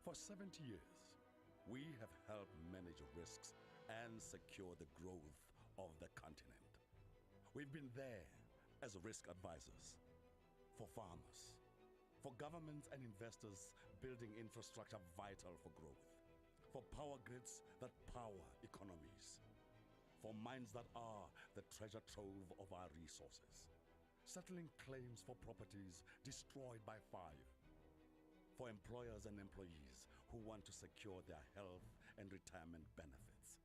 For 70 years, we have helped manage risks and secure the growth of the continent. We've been there as risk advisors for farmers, for governments and investors building infrastructure vital for growth, for power grids that power economies, for mines that are the treasure trove of our resources, settling claims for properties destroyed by fire, for employers and employees who want to secure their health and retirement benefits,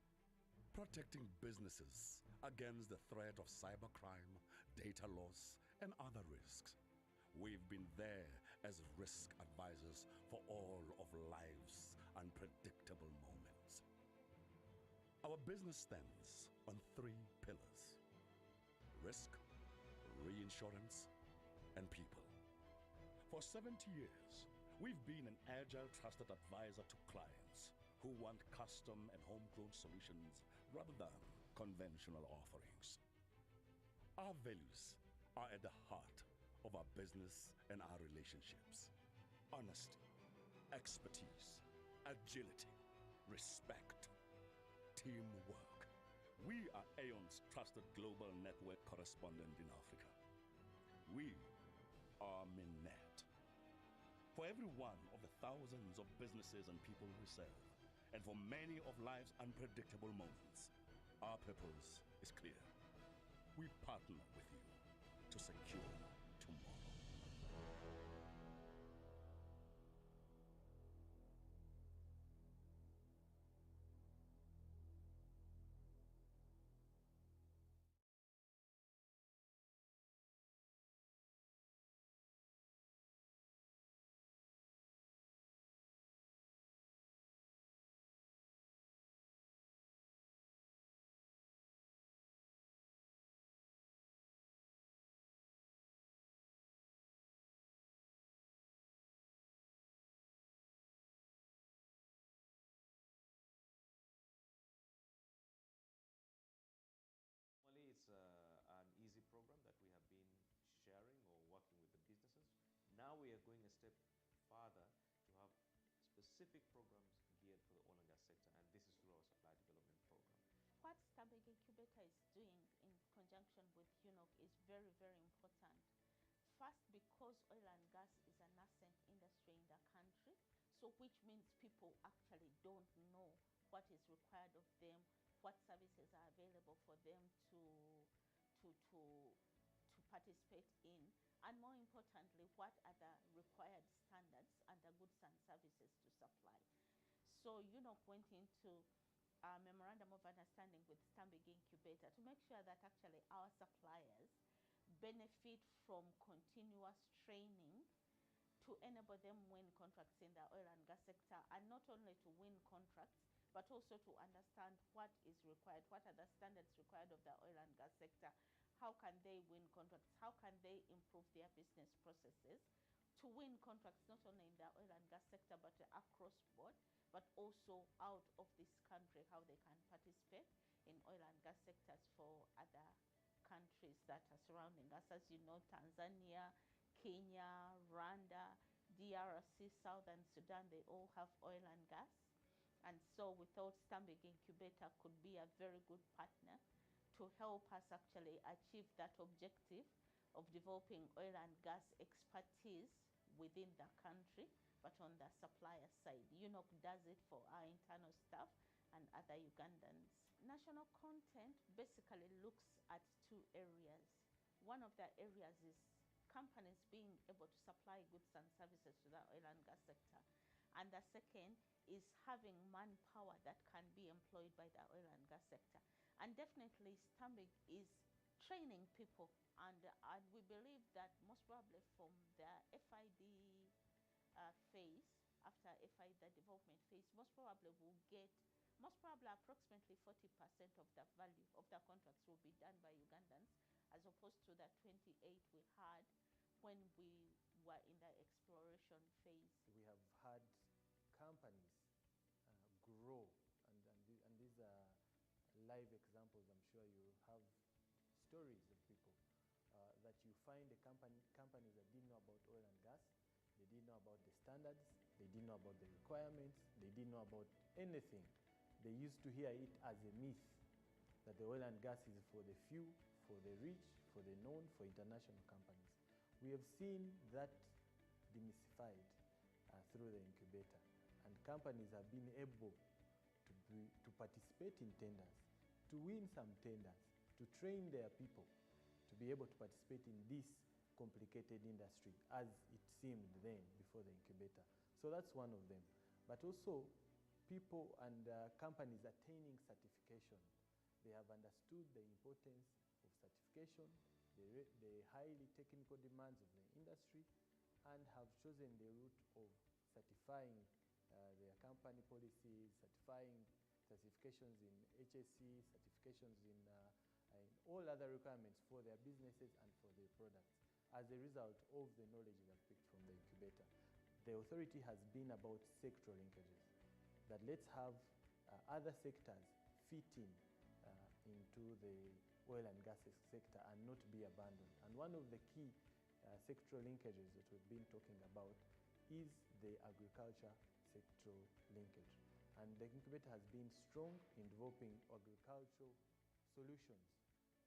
protecting businesses against the threat of cybercrime, data loss, and other risks. We've been there as risk advisors for all of life's unpredictable moments. Our business stands on 3 pillars: risk, reinsurance, and people. For 70 years, we've been an agile, trusted advisor to clients who want custom and homegrown solutions rather than conventional offerings. Our values are at the heart of our business and our relationships: honesty, expertise, agility, respect, teamwork. We are Aon's trusted global network correspondent in Africa. We are Minet. For every one of the thousands of businesses and people we serve, and for many of life's unpredictable moments, our purpose is clear. We partner with you to secure tomorrow. Normally, it's an easy program that we have been sharing or working with the businesses. Now we are going a step further to have specific programs geared for the oil and gas sector, and this is through our supply development program. What Stambik Incubator is doing in conjunction with UNOC is very, very important. First, because oil and gas is a nascent industry in the country, so which means people actually don't know what is required of them, what services are available for them to participate in, and more importantly, what are the required standards and the goods and services to supply. So UNOC went into a memorandum of understanding with Stambik Incubator to make sure that actually our suppliers benefit from continuous training to enable them win contracts in the oil and gas sector, and not only to win contracts, but also to understand what is required, what are the standards required of the oil and gas sector, how can they win contracts, how can they improve their business processes to win contracts not only in the oil and gas sector but across board, but also out of this country, how they can participate in oil and gas sectors for other countries that are surrounding us. As you know, Tanzania, Kenya, Rwanda, DRC, Southern Sudan, they all have oil and gas. And so we thought Stambik Incubator could be a very good partner to help us actually achieve that objective of developing oil and gas expertise within the country, but on the supplier side. UNOC does it for our internal staff and other Ugandans. National content basically looks at 2 areas. One of the areas is companies being able to supply goods and services to the oil and gas sector. And the second is having manpower that can be employed by the oil and gas sector. And definitely Stambik is training people, and we believe that most probably from the FID phase, after FID, the development phase, most probably approximately 40% of the value of the contracts will be done by Ugandans, as opposed to the 28 we had when we were in the exploration phase. We have had companies grow, and these are live examples. I'm sure you have stories of people that you find companies that didn't know about oil and gas, they didn't know about the standards, They didn't know about the requirements. They didn't know about anything. They used to hear it as a myth that the oil and gas is for the few, for the rich, for the known, for international companies. We have seen that demystified through the incubator, and companies have been able to participate in tenders, to win some tenders, to train their people to be able to participate in this complicated industry as it seemed then before the incubator. So that's one of them. But also people and companies attaining certification. They have understood the importance of certification, the highly technical demands of the industry, and have chosen the route of certifying their company policies, certifications in HSE, certifications in all other requirements for their businesses and for their products as a result of the knowledge they've picked from the incubator. The authority has been about sectoral linkages, that let's have other sectors fit into the oil and gas sector and not be abandoned. And one of the key sectoral linkages that we've been talking about is the agriculture sectoral linkage. And the incubator has been strong in developing agricultural solutions,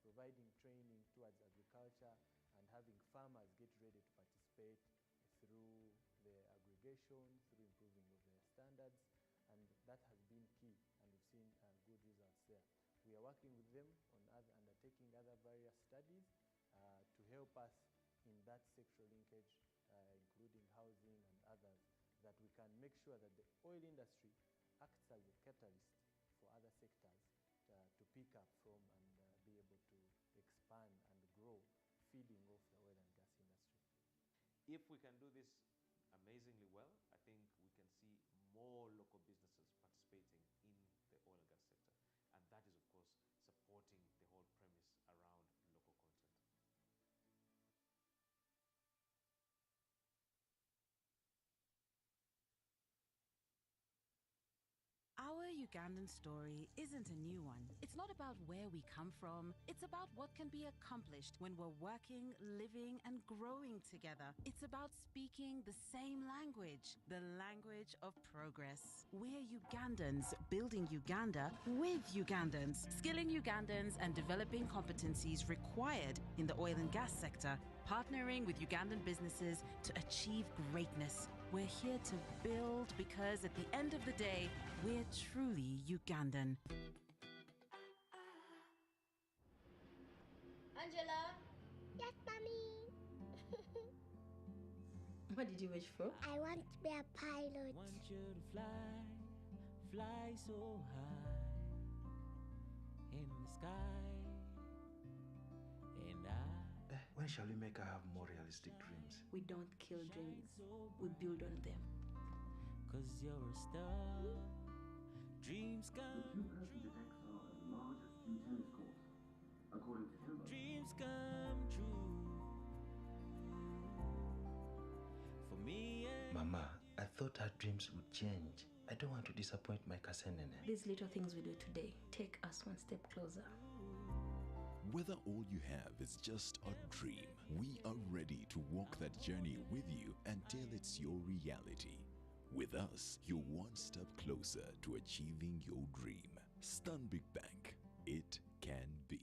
providing training towards agriculture and having farmers get ready to participate through their aggregation, through improving of their standards, and that has been key, and we've seen good results there. We are working with them on undertaking other various studies to help us in that sectoral linkage, including housing and others, that we can make sure that the oil industry acts as a catalyst for other sectors to pick up from and be able to expand and grow, feeding off the oil and gas industry. If we can do this amazingly well, I think we can see more local businesses participating in the oil and gas sector. And that is, of course, supporting the whole premise around local content. Our Ugandan story isn't a new one. It's not about where we come from. It's about what can be accomplished when we're working, living, and growing together. It's about speaking the same language, the language of progress. We're Ugandans building Uganda with Ugandans, skilling Ugandans and developing competencies required in the oil and gas sector, partnering with Ugandan businesses to achieve greatness. We're here to build because at the end of the day, we're truly Ugandan. Angela? Yes, mommy. What did you wish for? I want to be a pilot. Want you to fly so high in the sky. And when shall we make her have more realistic dreams? We don't kill dreams, we build on them. 'Cause you're a star. Dreams come true. Dreams come true. For me and Mama, I thought her dreams would change. I don't want to disappoint my cousin Nene. These little things we do today take us one step closer. Whether all you have is just a dream, we are ready to walk that journey with you until it's your reality. With us, you're one step closer to achieving your dream. Stanbic Bank, it can be.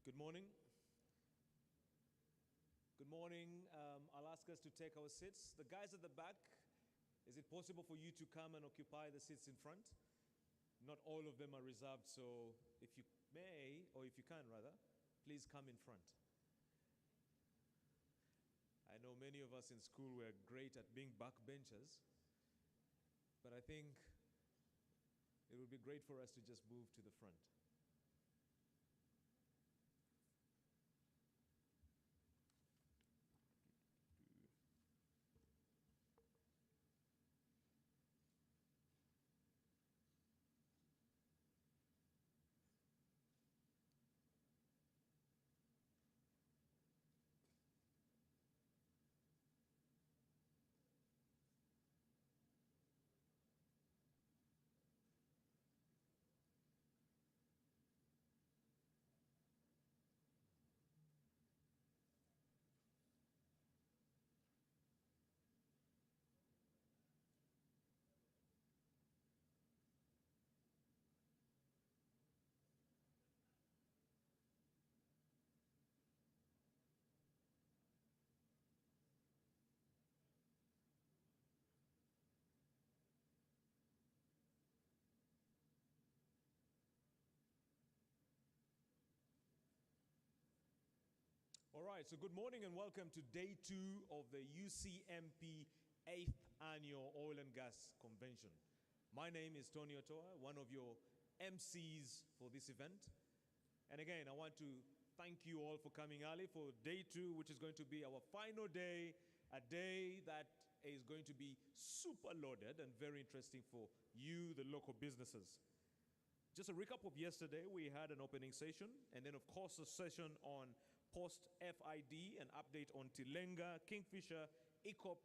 Good morning. Good morning. I'll ask us to take our seats. The guys at the back, is it possible for you to come and occupy the seats in front? Not all of them are reserved, so if you may, or if you can rather, please come in front. I know many of us in school were great at being backbenchers, but I think it would be great for us to just move to the front. All right, so good morning and welcome to day 2 of the UCMP 8th Annual Oil and Gas Convention. My name is Tony Otoa, one of your MCs for this event. And again, I want to thank you all for coming early for day 2, which is going to be our final day, a day that is going to be super loaded and very interesting for you, the local businesses. Just a recap of yesterday, we had an opening session, and then of course a session on post-FID, an update on Tilenga, Kingfisher, ECOP,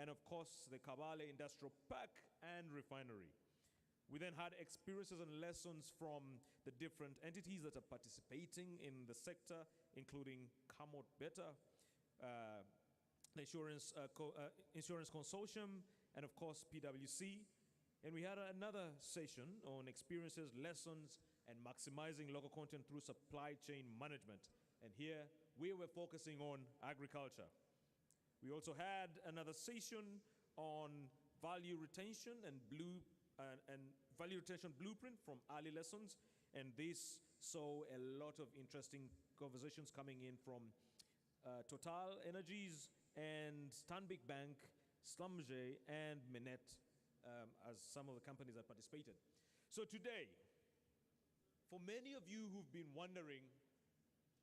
and of course the Kabale Industrial Park and Refinery. We then had experiences and lessons from the different entities that are participating in the sector, including Kamot Beta, the Insurance Consortium, and of course PwC. And we had another session on experiences, lessons, and maximizing local content through supply chain management. And here we were focusing on agriculture. We also had another session on value retention and value retention blueprint from early lessons. And this saw a lot of interesting conversations coming in from Total Energies and Stanbic Bank, Slumj, and Minet as some of the companies that participated. So today, for many of you who've been wondering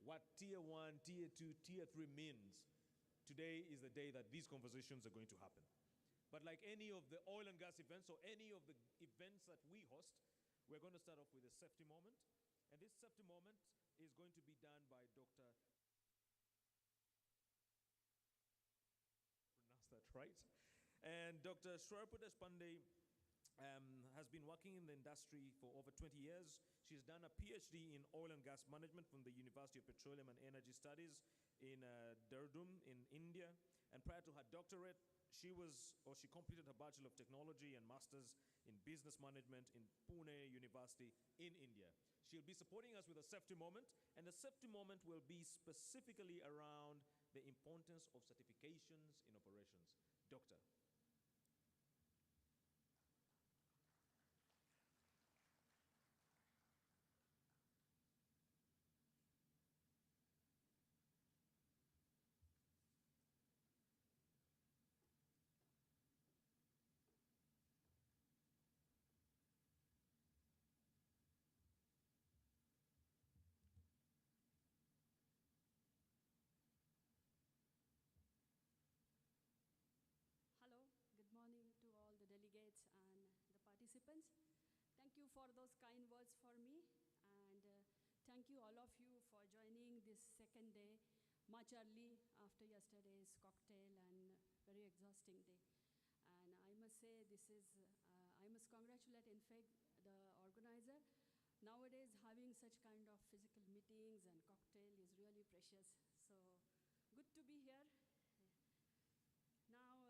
what Tier 1, Tier 2, Tier 3 means, today is the day that these conversations are going to happen. But like any of the oil and gas events or any of the events that we host, we're going to start off with a safety moment. And this safety moment is going to be done by Dr. Pronounce that right. And Dr. Shwarapur Deshpande has been working in the industry for over 20 years. She's done a PhD in oil and gas management from the University of Petroleum and Energy Studies in Dehradun in India. And prior to her doctorate, she completed her Bachelor of Technology and Masters in Business Management in Pune University in India. She'll be supporting us with a safety moment, and the safety moment will be specifically around the importance of certifications in operations. Doctor. Hello, good morning to all the delegates and the participants. Thank you for those kind words for me, and thank you all of you for joining this second day, much early after yesterday's cocktail and very exhausting day. And I must say this is, I must congratulate in fact the organizer. Nowadays having such kind of physical meetings and cocktail is really precious. So good to be here. Now,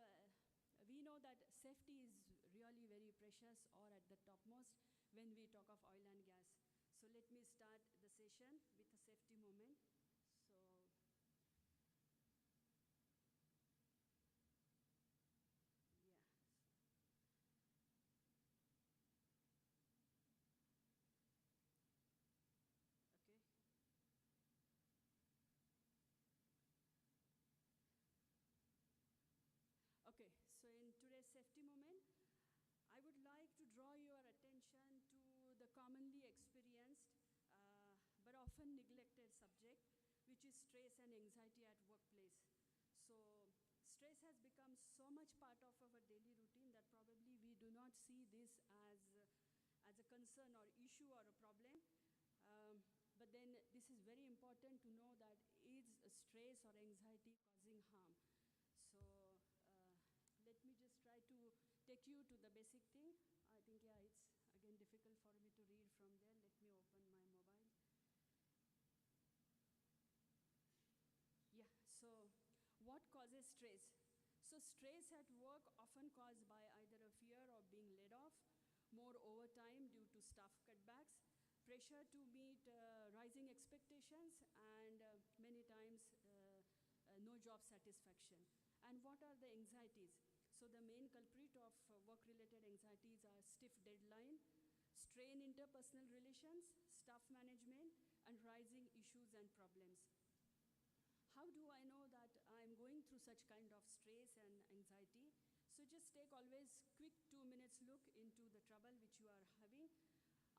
we know that safety is really very precious or at the topmost when we talk of oil and gas. So let me start the session with a safety moment. So, yeah. Okay. commonly experienced but often neglected subject, which is stress and anxiety at workplace. So stress has become so much part of our daily routine that probably we do not see this as a concern or issue or a problem. But then this is very important to know that is stress or anxiety causing harm. So let me just try to take you to the basic thing. I think, yeah, it's again difficult for me to read from there. Let me open my mobile. Yeah, so what causes stress? So stress at work often caused by either a fear of being laid off, more overtime due to staff cutbacks, pressure to meet rising expectations, and many times no job satisfaction. And what are the anxieties? So the main culprit of work-related anxieties are stiff deadline, strain interpersonal relations, staff management, and rising issues and problems. How do I know that I'm going through such kind of stress and anxiety? So just take always quick 2 minutes look into the trouble which you are having.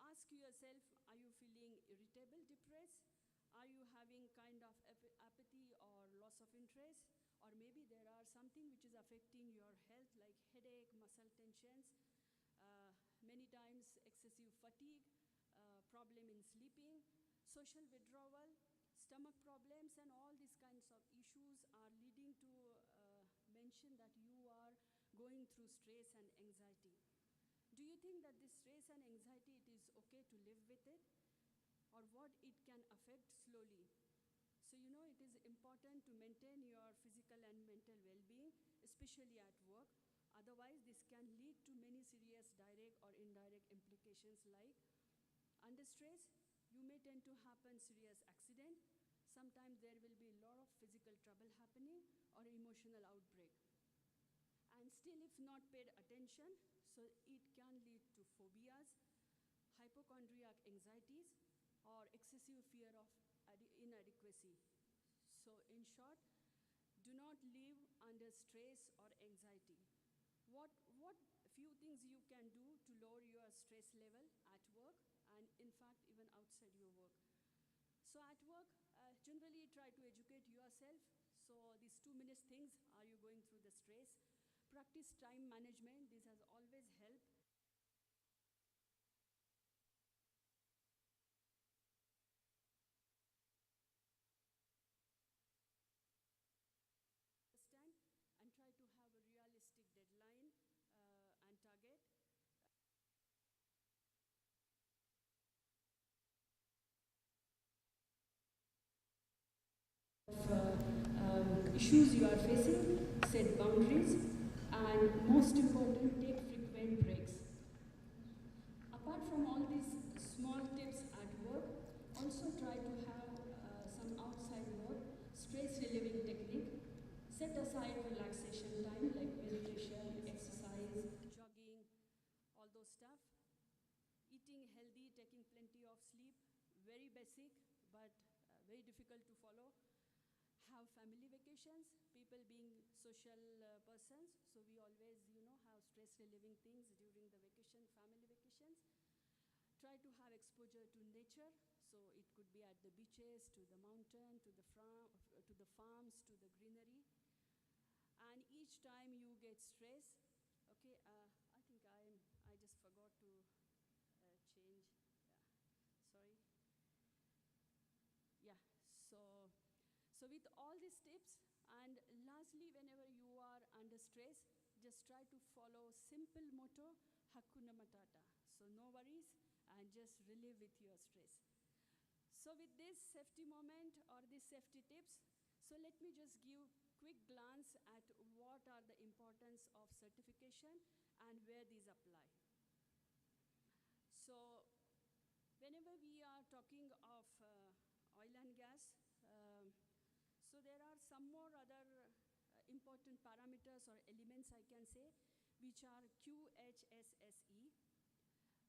Ask yourself, are you feeling irritable, depressed? Are you having kind of apathy or loss of interest? Or maybe there are something which is affecting your health like headache, muscle tensions, many times excessive fatigue, problem in sleeping, social withdrawal, stomach problems, and all these kinds of issues are leading to mention that you are going through stress and anxiety. Do you think that this stress and anxiety, it is okay to live with it? Or what it can affect slowly? So you know it is important to maintain your physical and mental well-being, especially at work. Otherwise, this can lead to many serious direct or indirect implications like under stress, you may tend to happen serious accident. Sometimes there will be a lot of physical trouble happening or emotional outbreak. And still if not paid attention, so it can lead to phobias, hypochondriac anxieties, or excessive fear of inadequacy. So in short, do not live under stress or anxiety. What few things you can do to lower your stress level at work and in fact even outside your work. So at work, generally try to educate yourself. So these 2 minutes things, are you going through the stress? Practice time management, this has always helped. Understand and try to have a realistic deadline and target. Issues you are facing, set boundaries, and most important, take frequent breaks. Apart from all these small tips at work, also try to have some outside work, stress relieving technique. Set aside relaxation time like meditation, exercise, jogging, all those stuff. Eating healthy, taking plenty of sleep, very basic, but very difficult to follow. Have family vacations, people being social persons, so we always, have stress relieving things during the vacation, family vacations. Try to have exposure to nature, so it could be at the beaches, to the mountain, to the farms, to the greenery. And each time you get stress, okay, I think I just forgot to change, yeah, sorry. Yeah, so with all these tips, and lastly, whenever you are under stress, just try to follow simple motto, Hakuna Matata. So no worries, and just relive with your stress. So with this safety moment or these safety tips, so let me just give quick glance at what are the importance of certification and where these apply. So whenever we are talking of oil and gas, so there are some more other important parameters or elements I can say, which are QHSSE,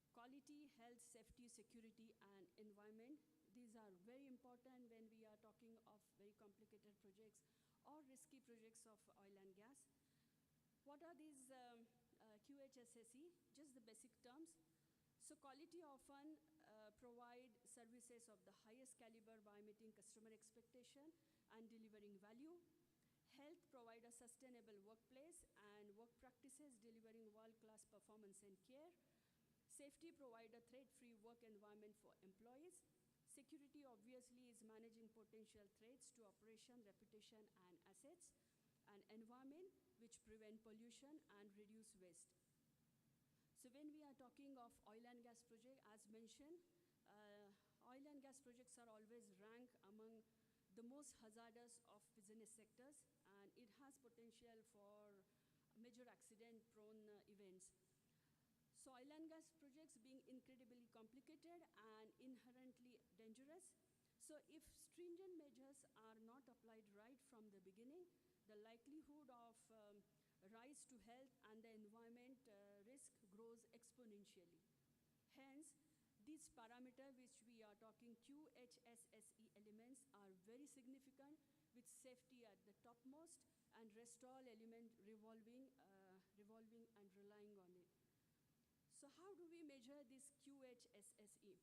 quality, health, safety, security, and environment. These are very important when we are talking of very complicated projects or risky projects of oil and gas. What are these QHSSE? Just the basic terms. So quality often provide services of the highest caliber by meeting customer expectation and delivering value. Health provide a sustainable workplace and work practices delivering world-class performance and care. Safety provide a threat-free work environment for employees. Security obviously is managing potential threats to operation, reputation, and assets. And environment, which prevent pollution and reduce waste. So when we are talking of oil and gas project, as mentioned, oil and gas projects are always ranked among the most hazardous of business sectors, and it has potential for major accident-prone events. So oil and gas projects being incredibly complicated and inherently dangerous. So if stringent measures are not applied right from the beginning, the likelihood of rise to health and the environment risk grows exponentially. Hence, these parameters which we are talking QHSSE elements are very significant, with safety at the topmost and rest all element revolving and relying on it. So how do we measure this QHSSE?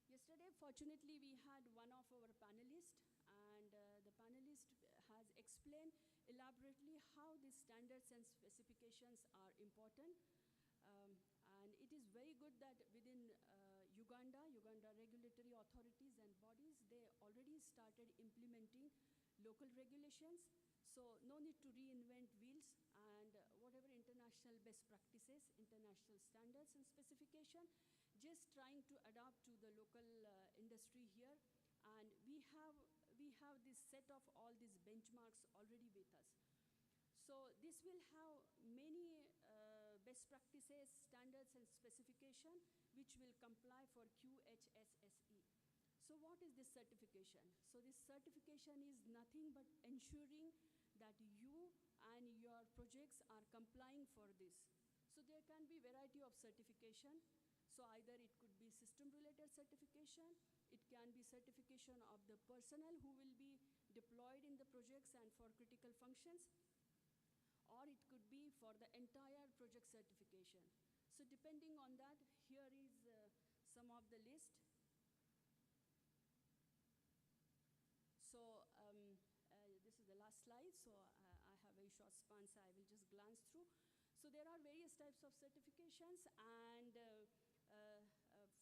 Yesterday, fortunately, we had one of our panelists, and the panelist has explained elaborately how these standards and specifications are important. And it is very good that within Uganda regulatory authorities and bodies, they already started implementing local regulations. So no need to reinvent wheels, and whatever international best practices, international standards and specification, just trying to adapt to the local industry here. And we have this set of all these benchmarks already with us. So this will have many best practices, standards and specification which will comply for QHSSE. So what is this certification? So this certification is nothing but ensuring that you and your projects are complying for this. So there can be variety of certification. So either it could be system-related certification, it can be certification of the personnel who will be deployed in the projects and for critical functions, or it could be for the entire project certification. So depending on that, here is some of the list. So this is the last slide, so I have a short span, so I will just glance through. So there are various types of certifications, and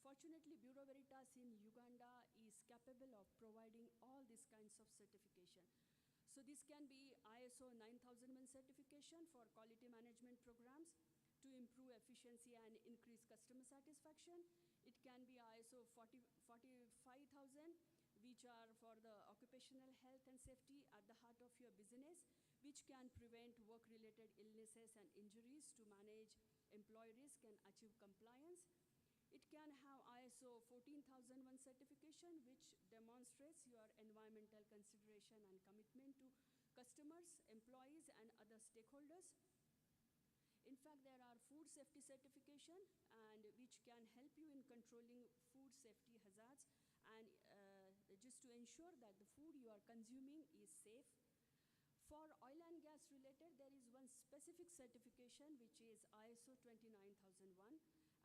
fortunately, Bureau Veritas in Uganda is capable of providing all these kinds of certification. So this can be ISO 9001 certification for quality management programs to improve efficiency and increase customer satisfaction. It can be ISO 45000, which are for the occupational health and safety at the heart of your business, which can prevent work-related illnesses and injuries to manage employee risk and achieve compliance. It can have ISO 14001 certification, which demonstrates your environmental consideration and commitment to customers, employees, and other stakeholders. In fact, there are food safety certification, and which can help you in controlling food safety hazards, and just to ensure that the food you are consuming is safe. For oil and gas related, there is one specific certification, which is ISO 29001.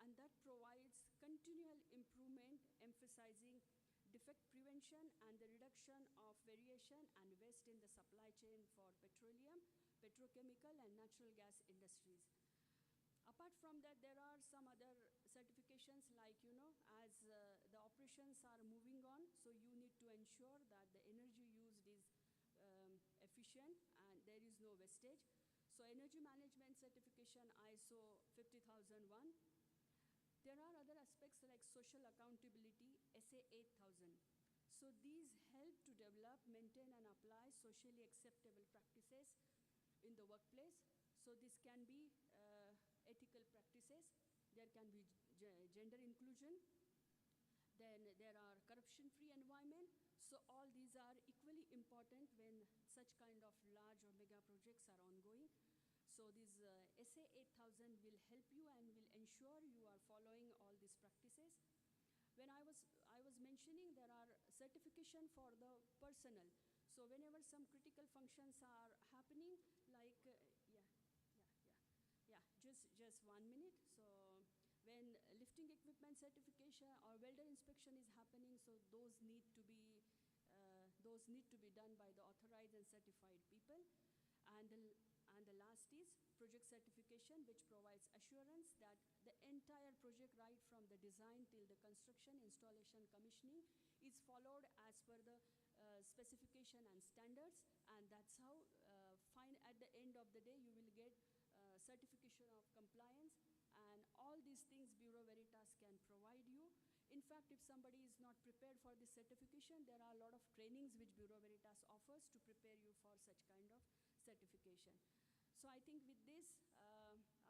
And that provides continual improvement, emphasizing defect prevention and the reduction of variation and waste in the supply chain for petroleum, petrochemical, and natural gas industries. Apart from that, there are some other certifications like, as the operations are moving on, so you need to ensure that the energy used is efficient and there is no wastage. So energy management certification ISO 50001. There are other aspects like social accountability, SA 8000. So these help to develop, maintain, and apply socially acceptable practices in the workplace. So this can be ethical practices. There can be gender inclusion. Then there are corruption-free environment. So all these are equally important when such kind of large or mega projects are ongoing. So this SA 8000 will help you and will ensure you are following all these practices. When I was mentioning, there are certification for the personnel. So whenever some critical functions are happening, like just 1 minute. So when lifting equipment certification or welder inspection is happening, so those need to be done by the authorized and certified people. And the last is project certification, which provides assurance that the entire project, right from the design till the construction, installation, commissioning, is followed as per the specification and standards. And that's how at the end of the day you will get certification of compliance. And all these things Bureau Veritas can provide you. In fact, if somebody is not prepared for this certification, there are a lot of trainings which Bureau Veritas offers to prepare you for such kind of certification. So I think with this,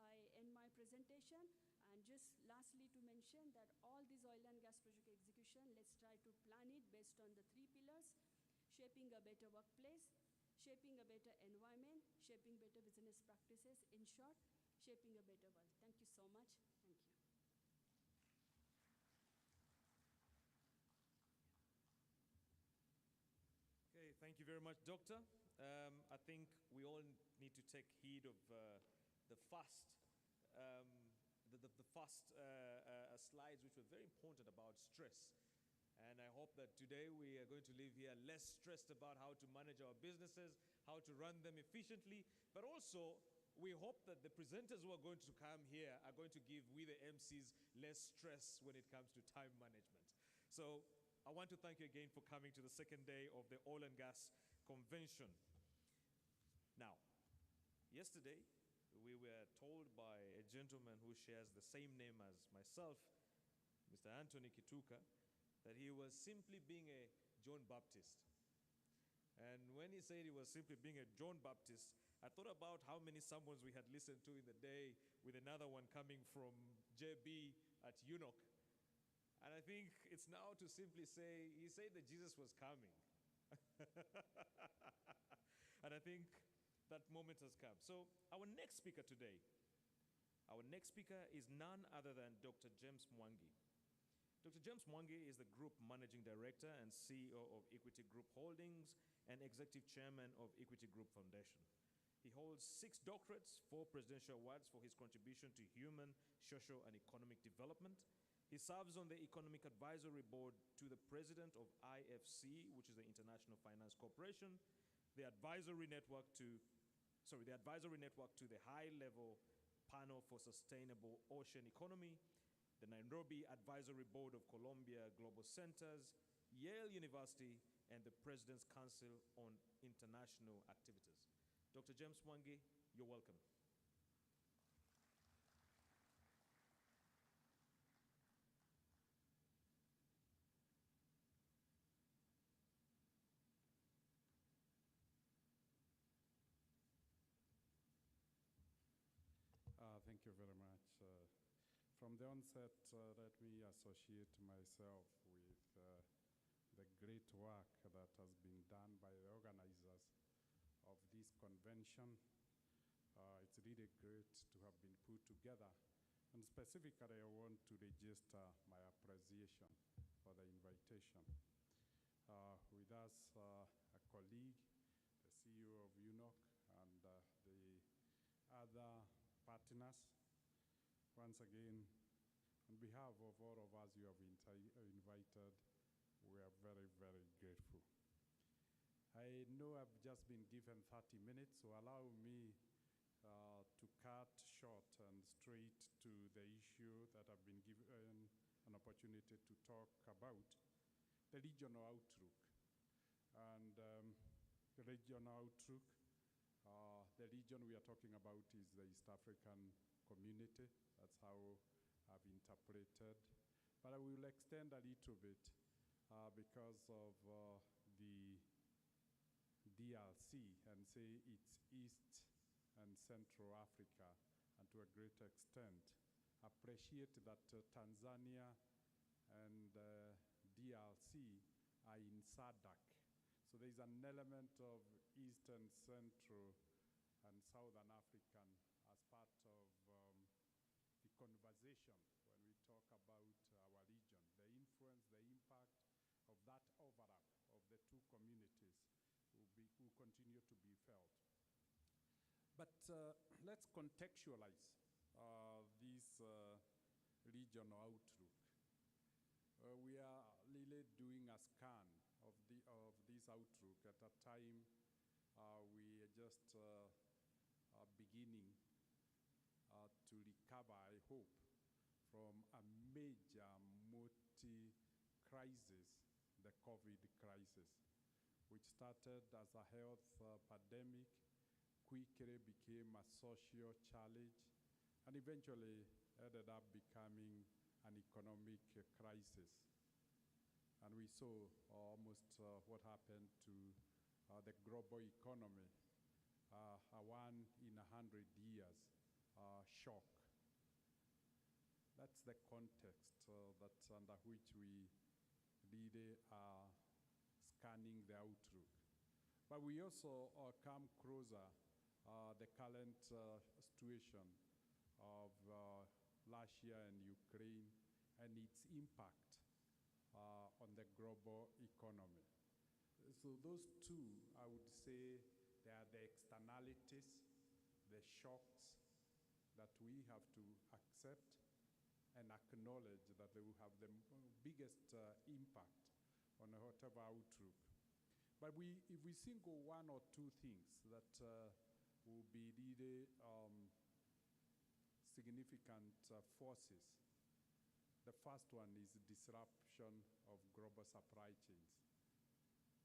I end my presentation. And just lastly to mention that all these oil and gas project execution, let's try to plan it based on the 3 pillars: shaping a better workplace, shaping a better environment, shaping better business practices. In short, shaping a better world. Thank you so much. Thank you. Okay, thank you very much, Doctor. I think we all need to take heed of the first slides, which were very important about stress. And I hope that today we are going to leave here less stressed about how to manage our businesses, how to run them efficiently, but also we hope that the presenters who are going to come here are going to give we the MCs less stress when it comes to time management. So I want to thank you again for coming to the second day of the Oil and Gas Convention. Now, yesterday we were told by a gentleman who shares the same name as myself, Mr. Anthony Kituka, that he was simply being a John Baptist. And when he said he was simply being a John Baptist, I thought about how many sermons we had listened to in the day, with another one coming from JB at Unok. And I think it's now to simply say, he said that Jesus was coming. And I think that moment has come. So our next speaker today, is none other than Dr. James Mwangi. Dr. James Mwangi is the Group Managing Director and CEO of Equity Group Holdings and Executive Chairman of Equity Group Foundation. He holds 6 doctorates, 4 presidential awards for his contribution to human, social, and economic development. He serves on the Economic Advisory Board to the President of IFC, which is the International Finance Corporation, the Advisory Network to the High-Level Panel for Sustainable Ocean Economy, the Nairobi Advisory Board of Columbia Global Centers, Yale University, and the President's Council on International Activities. Dr. James Mwangi, you're welcome. Thank you very much. From the onset, let me associate myself with the great work that has been done by the organizers of this convention. It's really great to have been put together. And specifically, I want to register my appreciation for the invitation. With us, a colleague, the CEO of UNOC, and the other partners. Once again, on behalf of all of us you have invited, we are very, very grateful. I know I've just been given 30 minutes, so allow me to cut short and straight to the issue that I've been given an opportunity to talk about, the regional outlook. And the regional outlook, the region we are talking about is the East African community. That's how I've interpreted. But I will extend a little bit because of the DRC and say it's East and Central Africa, and to a great extent appreciate that Tanzania and DRC are in SADC. So there's an element of East and Central and Southern African as part of the conversation when we talk about our region. The influence, the impact of that overlap of the two communities will continue to be felt. But let's contextualize this regional outlook. we are really doing a scan of this outlook at a time we are just beginning to recover, I hope, from a major multi-crisis, the COVID crisis, which started as a health pandemic, quickly became a social challenge, and eventually ended up becoming an economic crisis. And we saw almost what happened to the global economy, a 1 in 100 years shock. That's the context that's under which we really are scanning the outlook. But we also come closer the current situation of Russia and Ukraine and its impact on the global economy. So those two, I would say, they are the externalities, the shocks that we have to accept and acknowledge that they will have the biggest impact on whatever outlook. But if we single one or two things that will be really significant forces, the first one is disruption of global supply chains.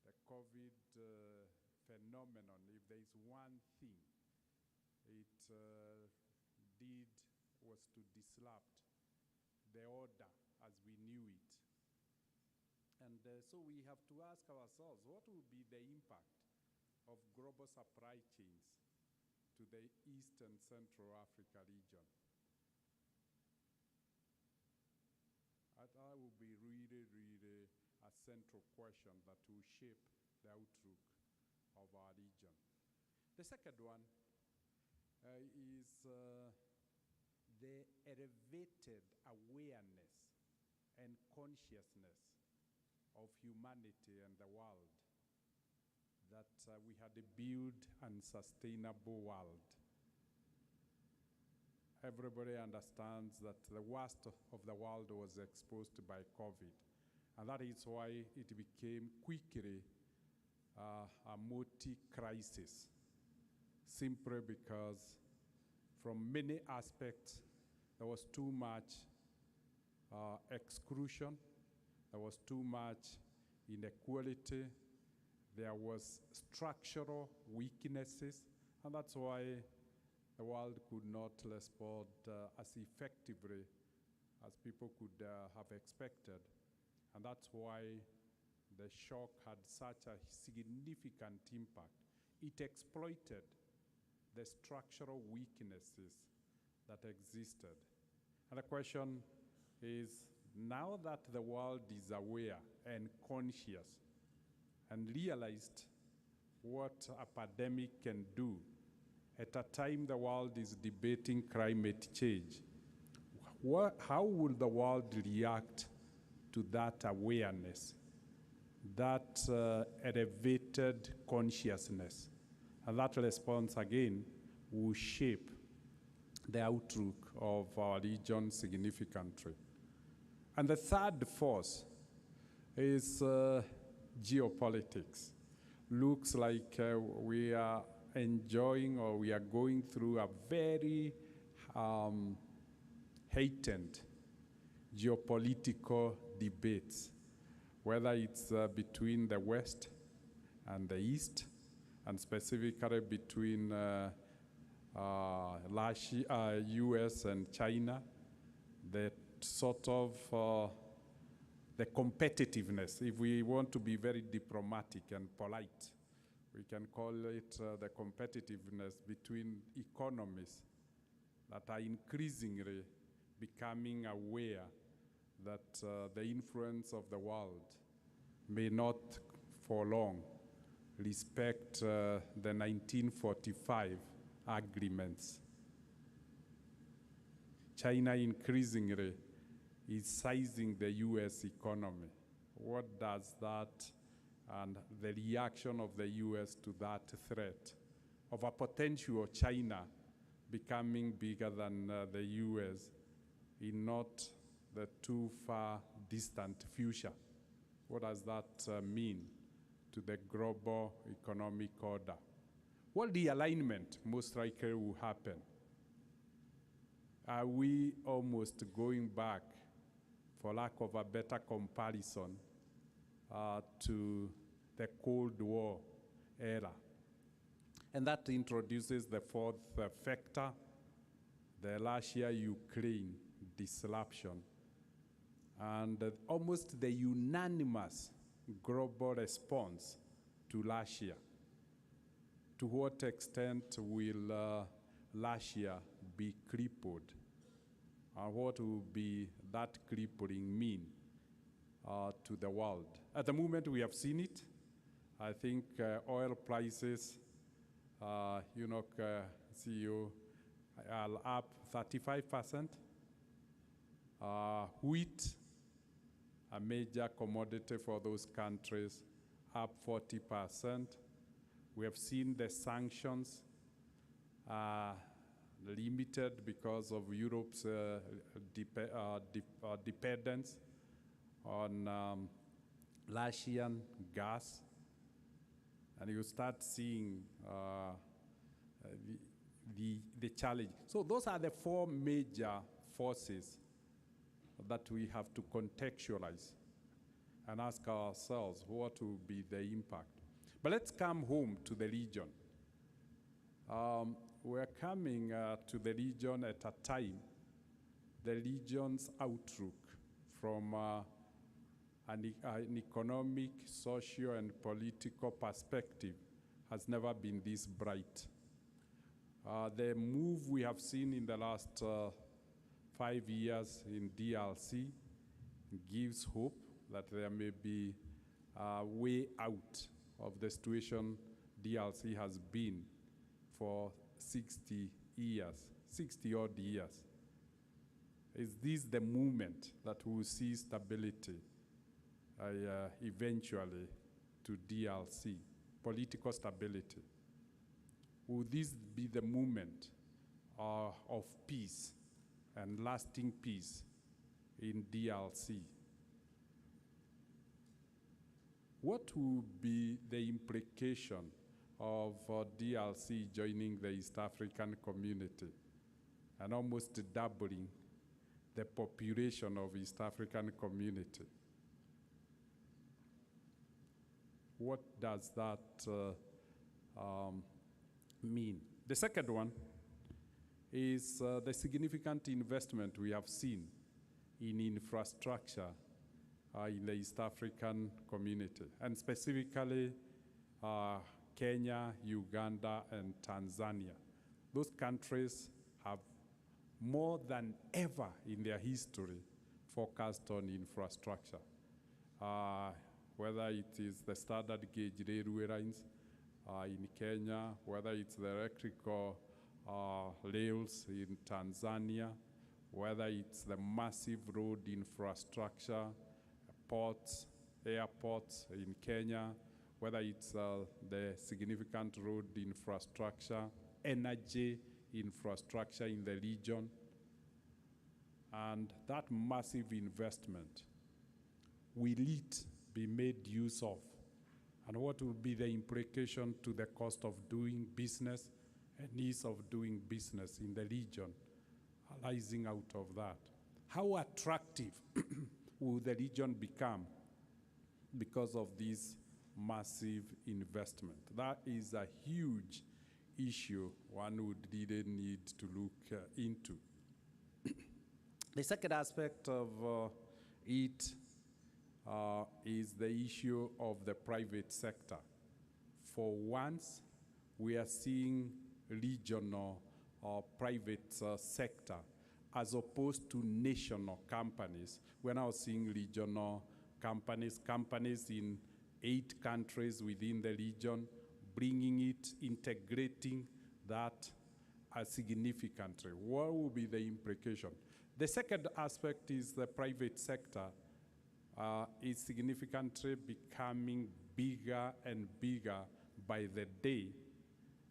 The COVID phenomenon, if there is one thing it did, was to disrupt the order as we knew it. And so we have to ask ourselves, what will be the impact of global supply chains to the East and Central Africa region? That will be really, really a central question that will shape the outlook of our region. The second one is the elevated awareness and consciousness of humanity and the world that we had a built and sustainable world. Everybody understands that the worst of the world was exposed by COVID. And that is why it became quickly a multi-crisis, simply because from many aspects, there was too much exclusion, there was too much inequality, there was structural weaknesses, and that's why the world could not respond as effectively as people could have expected. And that's why the shock had such a significant impact. It exploited the structural weaknesses that existed. And the question is, now that the world is aware and conscious and realized what a pandemic can do, at a time the world is debating climate change, how will the world react to that awareness, that elevated consciousness? And that response, again, will shape the outlook of our region significantly. And the third force is geopolitics. Looks like we are enjoying, or we are going through, a very heightened geopolitical debates, whether it's between the West and the East, and specifically between US and China, that sort of the competitiveness, if we want to be very diplomatic and polite, we can call it the competitiveness between economies that are increasingly becoming aware that the influence of the world may not for long respect the 1945 agreements. China increasingly is sizing the US economy. What does that, and the reaction of the US to that threat of a potential China becoming bigger than the US in not the too far distant future. What does that mean to the global economic order? What realignment most likely will happen? Are we almost going back, for lack of a better comparison, to the Cold War era? And that introduces the fourth factor, the Russia-Ukraine disruption, and almost the unanimous global response to Russia. To what extent will Russia be crippled? And what will be that crippling mean to the world? At the moment, we have seen it. I think oil prices, CEO, are up 35%. Wheat, a major commodity for those countries, up 40%. We have seen the sanctions limited because of Europe's dependence on Russian gas. And you start seeing the challenge. So those are the four major forces that we have to contextualize and ask ourselves what will be the impact. But let's come home to the region. We're coming to the region at a time, the region's outlook from an economic, social, and political perspective has never been this bright. The move we have seen in the last 5 years in DRC gives hope that there may be a way out of the situation DRC has been for 60 odd years. Is this the movement that will see stability eventually to DRC, political stability? Will this be the movement of peace and lasting peace in DRC? What will be the implication of DRC joining the East African community and almost doubling the population of East African community? What does that mean? The second one is the significant investment we have seen in infrastructure in the East African community, and specifically Kenya, Uganda, and Tanzania. Those countries have more than ever in their history focused on infrastructure. Whether it is the standard gauge railway lines in Kenya, whether it's the electrical rails in Tanzania, whether it's the massive road infrastructure, ports, airports in Kenya, whether it's the significant road infrastructure, energy infrastructure in the region. And that massive investment, will it be made use of? And what will be the implication to the cost of doing business and ease of doing business in the region arising out of that? How attractive will the region become because of this massive investment? That is a huge issue one would really need to look into. The second aspect of it is the issue of the private sector. For once, we are seeing regional or private sector as opposed to national companies. We're now seeing regional companies in 8 countries within the region, bringing it, integrating that significantly. What will be the implication? The second aspect is the private sector is significantly becoming bigger and bigger by the day.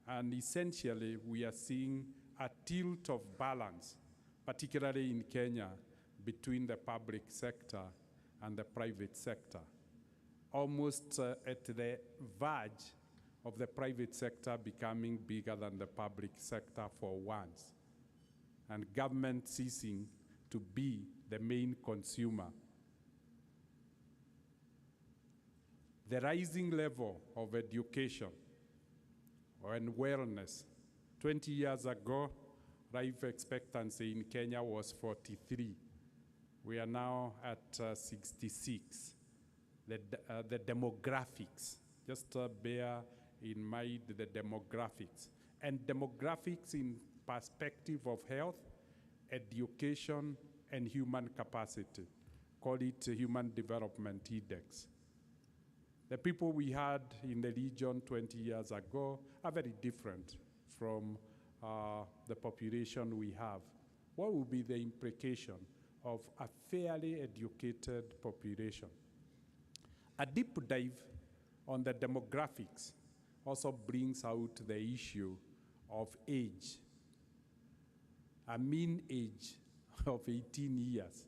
And essentially, we are seeing a tilt of balance, particularly in Kenya, between the public sector and the private sector, almost at the verge of the private sector becoming bigger than the public sector for once, and government ceasing to be the main consumer. The rising level of education and wellness. 20 years ago, life expectancy in Kenya was 43. We are now at 66. The demographics, just bear in mind the demographics. And demographics in perspective of health, education, and human capacity. Call it a Human Development Index. The people we had in the region 20 years ago are very different from the population we have. What will be the implication of a fairly educated population? A deep dive on the demographics also brings out the issue of age. A mean age of 18 years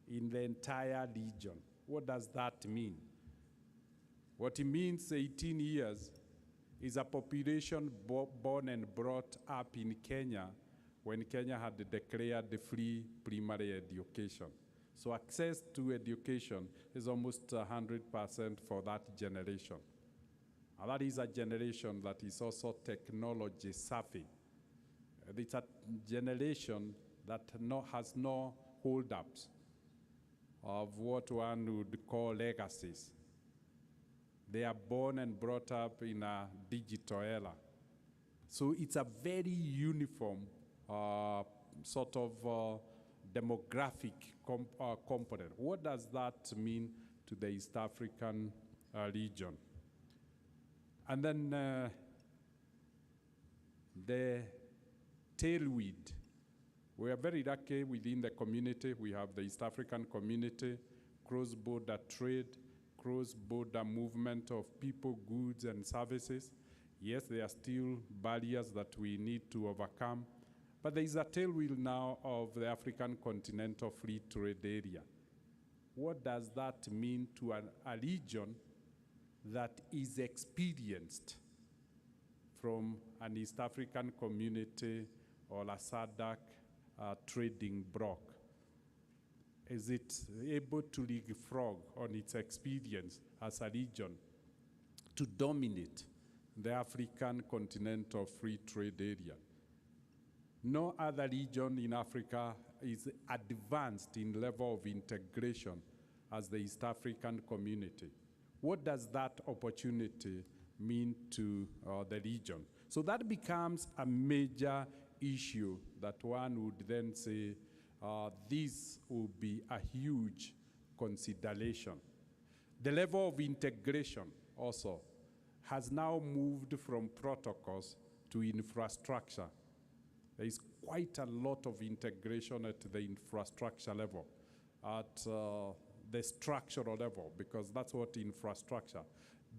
in the entire region. What does that mean? What it means, 18 years, is a population born and brought up in Kenya when Kenya had declared free primary education. So access to education is almost 100% for that generation. And that is a generation that is also technology savvy. It's a generation that has no hold-ups of what one would call legacies. They are born and brought up in a digital era. So it's a very uniform sort of demographic component. What does that mean to the East African region? And then the tailwind. We are very lucky within the community. We have the East African community, cross-border trade, cross-border movement of people, goods, and services. Yes, there are still barriers that we need to overcome, but there is a tailwind now of the African Continental Free Trade Area. What does that mean to a region that is experienced from an East African community or a SADC trading bloc? Is it able to leapfrog on its experience as a region to dominate the African Continental Free Trade Area? No other region in Africa is advanced in level of integration as the East African community. What does that opportunity mean to the region? So that becomes a major issue that one would then say, this will be a huge consideration. The level of integration also has now moved from protocols to infrastructure. There is quite a lot of integration at the infrastructure level, at the structural level, because that's what infrastructure.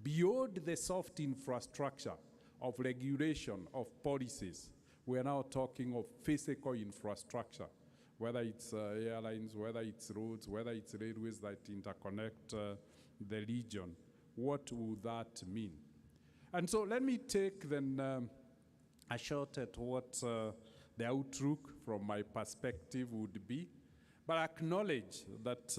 Beyond the soft infrastructure of regulation, of policies, we are now talking of physical infrastructure, whether it's airlines, whether it's roads, whether it's railways that interconnect the region. What would that mean? And so let me take then a shot at what the outlook from my perspective would be, but acknowledge that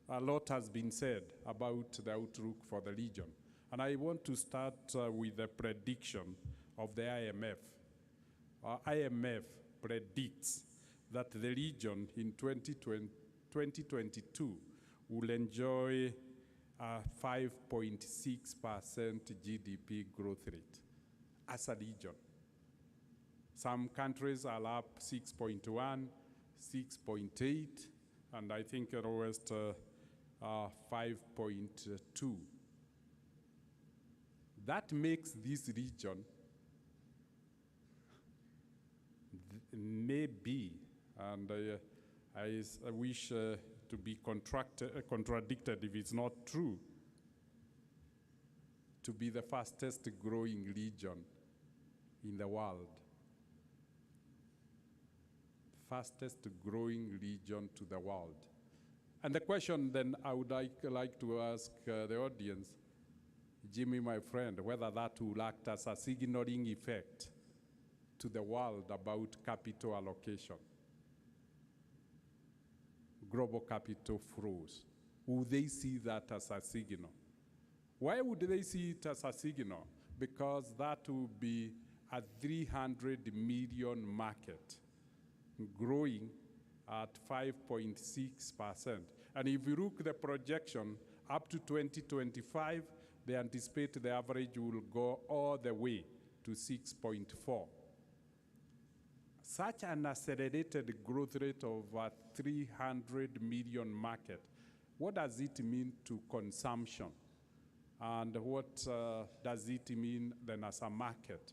a lot has been said about the outlook for the region. And I want to start with the prediction of the IMF. IMF predicts that the region in 2022 will enjoy a 5.6% GDP growth rate as a region. Some countries are up 6.1, 6.8, and I think the lowest 5.2. That makes this region maybe, and I wish to be contradicted if it's not true, to be the fastest growing region in the world. fastest growing region to the world. And the question then I would like to ask the audience, Jimmy, my friend, whether that will act as a signaling effect to the world about capital allocation, global capital flows. Would they see that as a signal? Why would they see it as a signal? Because that would be a 300 million market growing at 5.6%. And if you look at the projection up to 2025, they anticipate the average will go all the way to 6.4. Such an accelerated growth rate of a 300 million market, what does it mean to consumption? And what does it mean then as a market?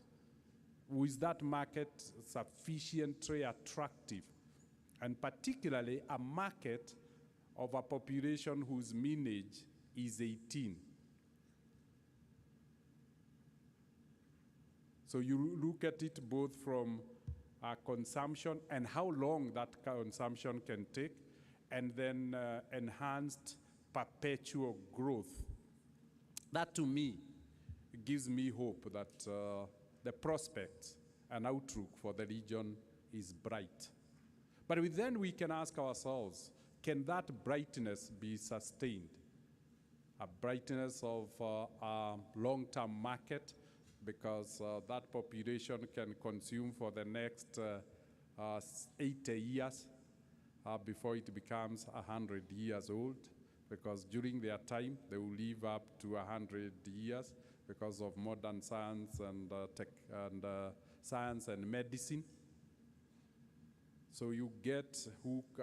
Was that market sufficiently attractive? And particularly a market of a population whose mean age is 18. So you look at it both from consumption and how long that consumption can take, and then enhanced perpetual growth. That to me gives me hope that the prospects and outlook for the region is bright. But then we can ask ourselves, can that brightness be sustained? A brightness of a long-term market, because that population can consume for the next 80 years before it becomes 100 years old, because during their time they will live up to 100 years because of modern science and science and medicine. So you get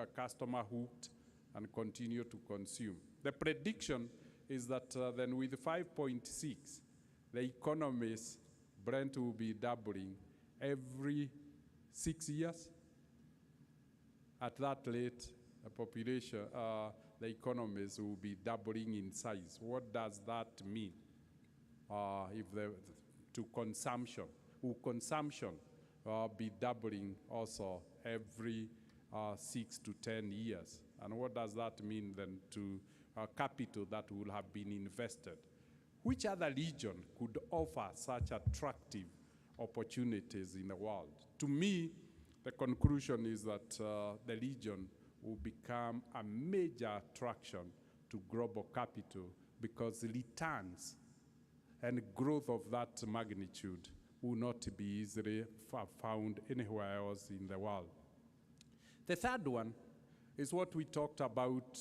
a customer hooked and continue to consume. The prediction is that then with 5.6, the economy's Brent will be doubling every 6 years. At that rate, the population, the economies will be doubling in size. What does that mean? To consumption, will consumption be doubling also every 6 to 10 years? And what does that mean then to capital that will have been invested? Which other region could offer such attractive opportunities in the world? To me, the conclusion is that the region will become a major attraction to global capital, because returns and growth of that magnitude will not be easily found anywhere else in the world. The third one is what we talked about,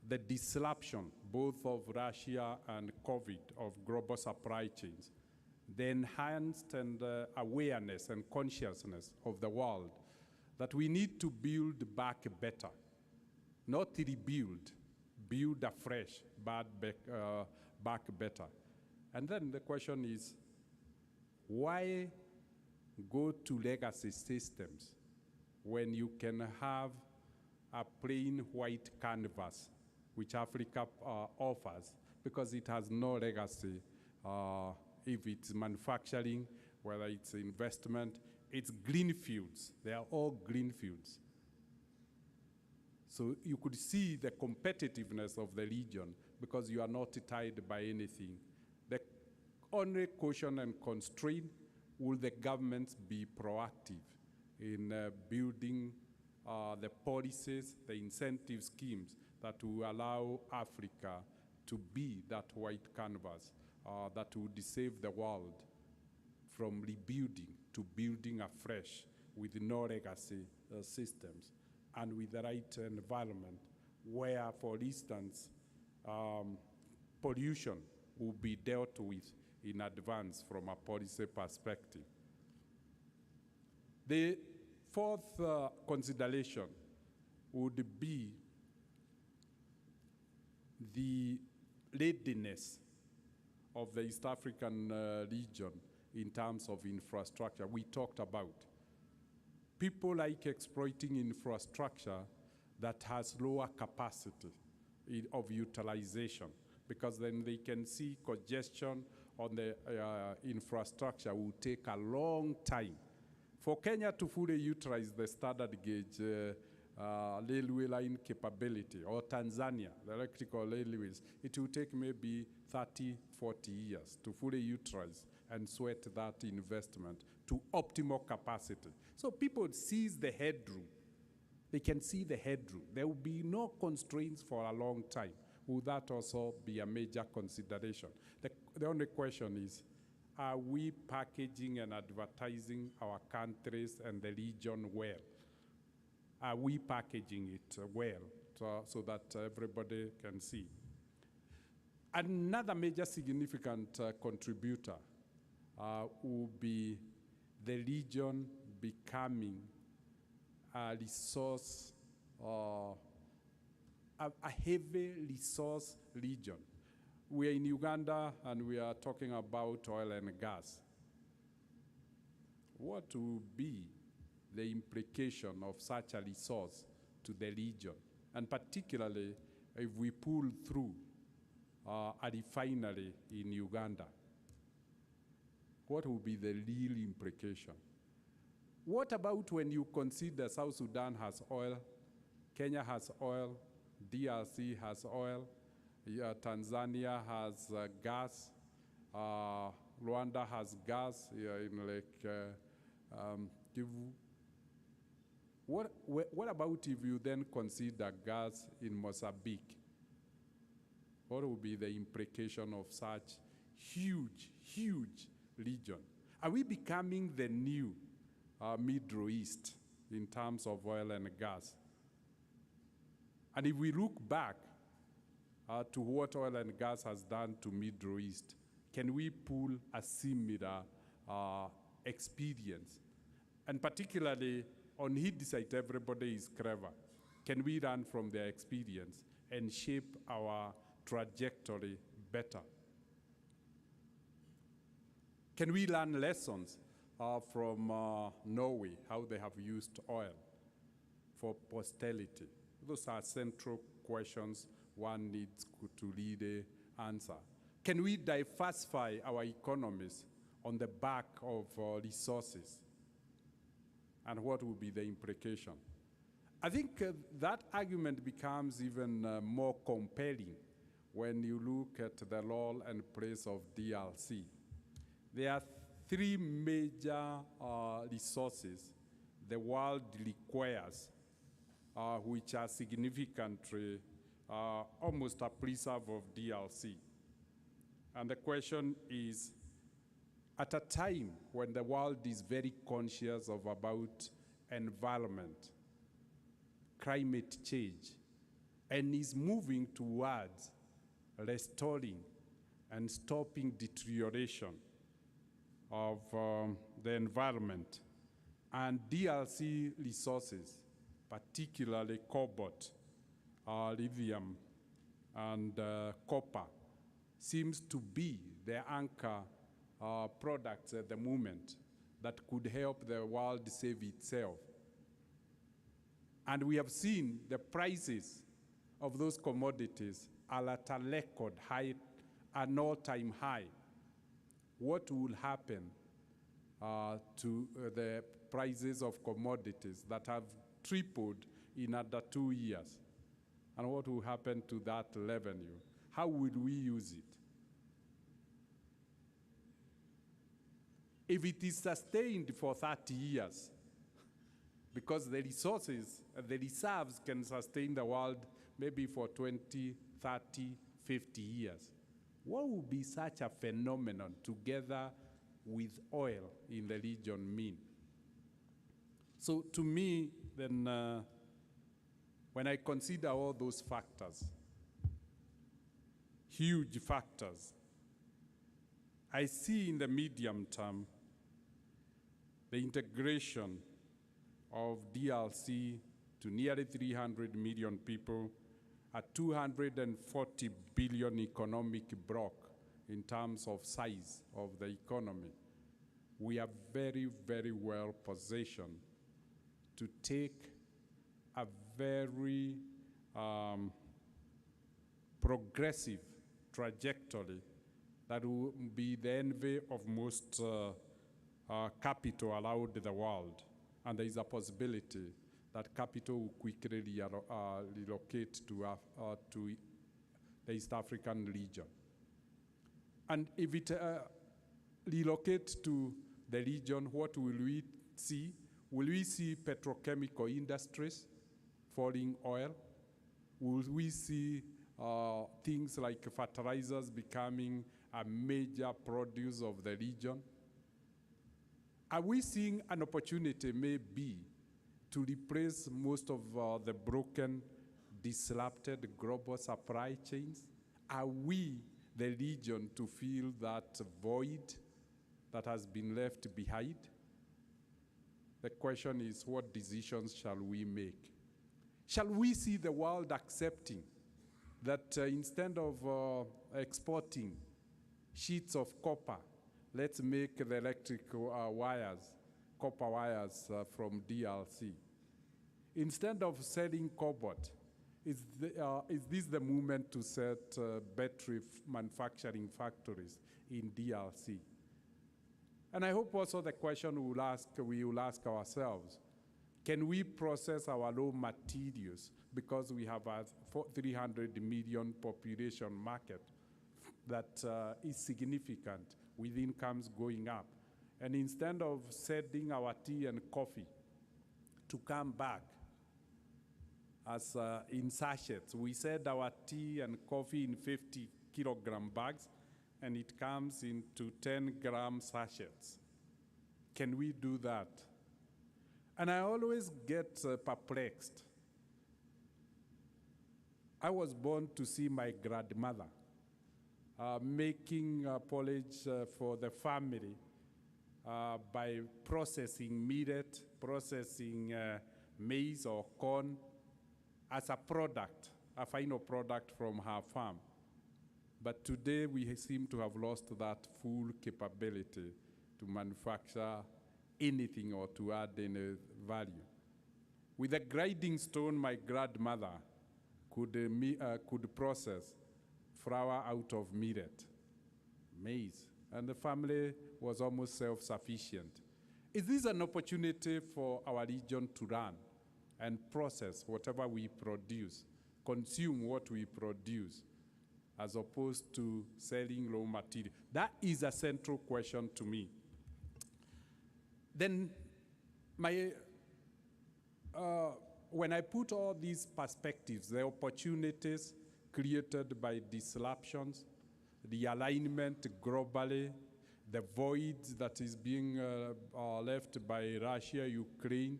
the disruption, both of Russia and COVID, of global supply chains, the enhanced and awareness and consciousness of the world that we need to build back better, not rebuild, build afresh, back better. And then the question is, why go to legacy systems when you can have a plain white canvas, which Africa offers, because it has no legacy. If it's manufacturing, whether it's investment, it's green fields. They are all green fields. So you could see the competitiveness of the region because you are not tied by anything. The only caution and constraint, will the governments be proactive in building the policies, the incentive schemes that will allow Africa to be that white canvas that would save the world from rebuilding to building afresh with no legacy systems and with the right environment where, for instance, pollution will be dealt with in advance from a policy perspective. The fourth consideration would be the readiness of the East African region in terms of infrastructure. We talked about people like exploiting infrastructure that has lower capacity of utilization, because then they can see congestion on the infrastructure will take a long time For Kenya to fully utilize the standard gauge railway line capability, or Tanzania, the electrical railways, it will take maybe 30, 40 years to fully utilize and sweat that investment to optimal capacity. So people seize the headroom. They can see the headroom. There will be no constraints for a long time. Will that also be a major consideration? The only question is, are we packaging and advertising our countries and the region well? Are we packaging it well so that everybody can see? Another major significant contributor will be the region becoming a resource, a heavy resource region. We are in Uganda and we are talking about oil and gas. What will be the implication of such a resource to the region? And particularly if we pull through a refinery in Uganda, what will be the real implication? What about when you consider South Sudan has oil, Kenya has oil, DRC has oil, Tanzania has gas, Rwanda has gas in Kivu. What about if you then consider gas in Mozambique? What will be the implication of such huge, huge region? Are we becoming the new Middle East in terms of oil and gas? And if we look back to what oil and gas has done to Middle East, can we pull a similar experience? And particularly on Hittite, everybody is clever. Can we learn from their experience and shape our trajectory better? Can we learn lessons from Norway, how they have used oil for posterity? Those are central questions one needs to really answer. Can we diversify our economies on the back of resources? And what will be the implication? I think that argument becomes even more compelling when you look at the role and place of DRC. There are three major resources the world requires, which are significantly almost a preserve of DRC. And the question is, at a time when the world is very conscious of about environment, climate change, and is moving towards restoring and stopping deterioration of the environment, and DRC resources, particularly cobalt, lithium, and copper, seems to be the anchor products at the moment that could help the world save itself. And we have seen the prices of those commodities are at a record high, an all-time high. What will happen to the prices of commodities that have tripled in under 2 years? And what will happen to that revenue? How will we use it? If it is sustained for 30 years, because the resources, the reserves can sustain the world maybe for 20, 30, 50 years, what would be such a phenomenon together with oil in the region mean? So to me, then, when I consider all those factors, huge factors, I see in the medium term the integration of DRC to nearly 300 million people, a 240 billion economic bloc in terms of size of the economy. We are very, very well positioned to take a very progressive trajectory that will be the envy of most capital around the world, and there is a possibility that capital will quickly relocate to the East African region. And if it relocates to the region, what will we see? Will we see petrochemical industries falling oil? Will we see things like fertilizers becoming a major produce of the region? Are we seeing an opportunity maybe to replace most of the broken, disrupted global supply chains? Are we, the region, to fill that void that has been left behind? The question is, what decisions shall we make? Shall we see the world accepting that instead of exporting sheets of copper, let's make the electric wires, copper wires from DRC? Instead of selling cobalt, is this the moment to set battery manufacturing factories in DRC? And I hope also the question we will ask ourselves, can we process our raw materials because we have a 300 million population market that is significant with incomes going up? And instead of sending our tea and coffee to come back as in sachets, we send our tea and coffee in 50 kilogram bags, and it comes into 10-gram sachets. Can we do that? And I always get perplexed. I was born to see my grandmother making porridge for the family by processing millet, processing maize or corn as a product, a final product from her farm. But today we seem to have lost that full capability to manufacture anything or to add any value. With a grinding stone, my grandmother could process flour out of millet, maize, and the family was almost self-sufficient. Is this an opportunity for our region to run and process whatever we produce, consume what we produce, as opposed to selling raw material? That is a central question to me. Then when I put all these perspectives, the opportunities created by disruptions, the alignment globally, the void that is being left by Russia, Ukraine,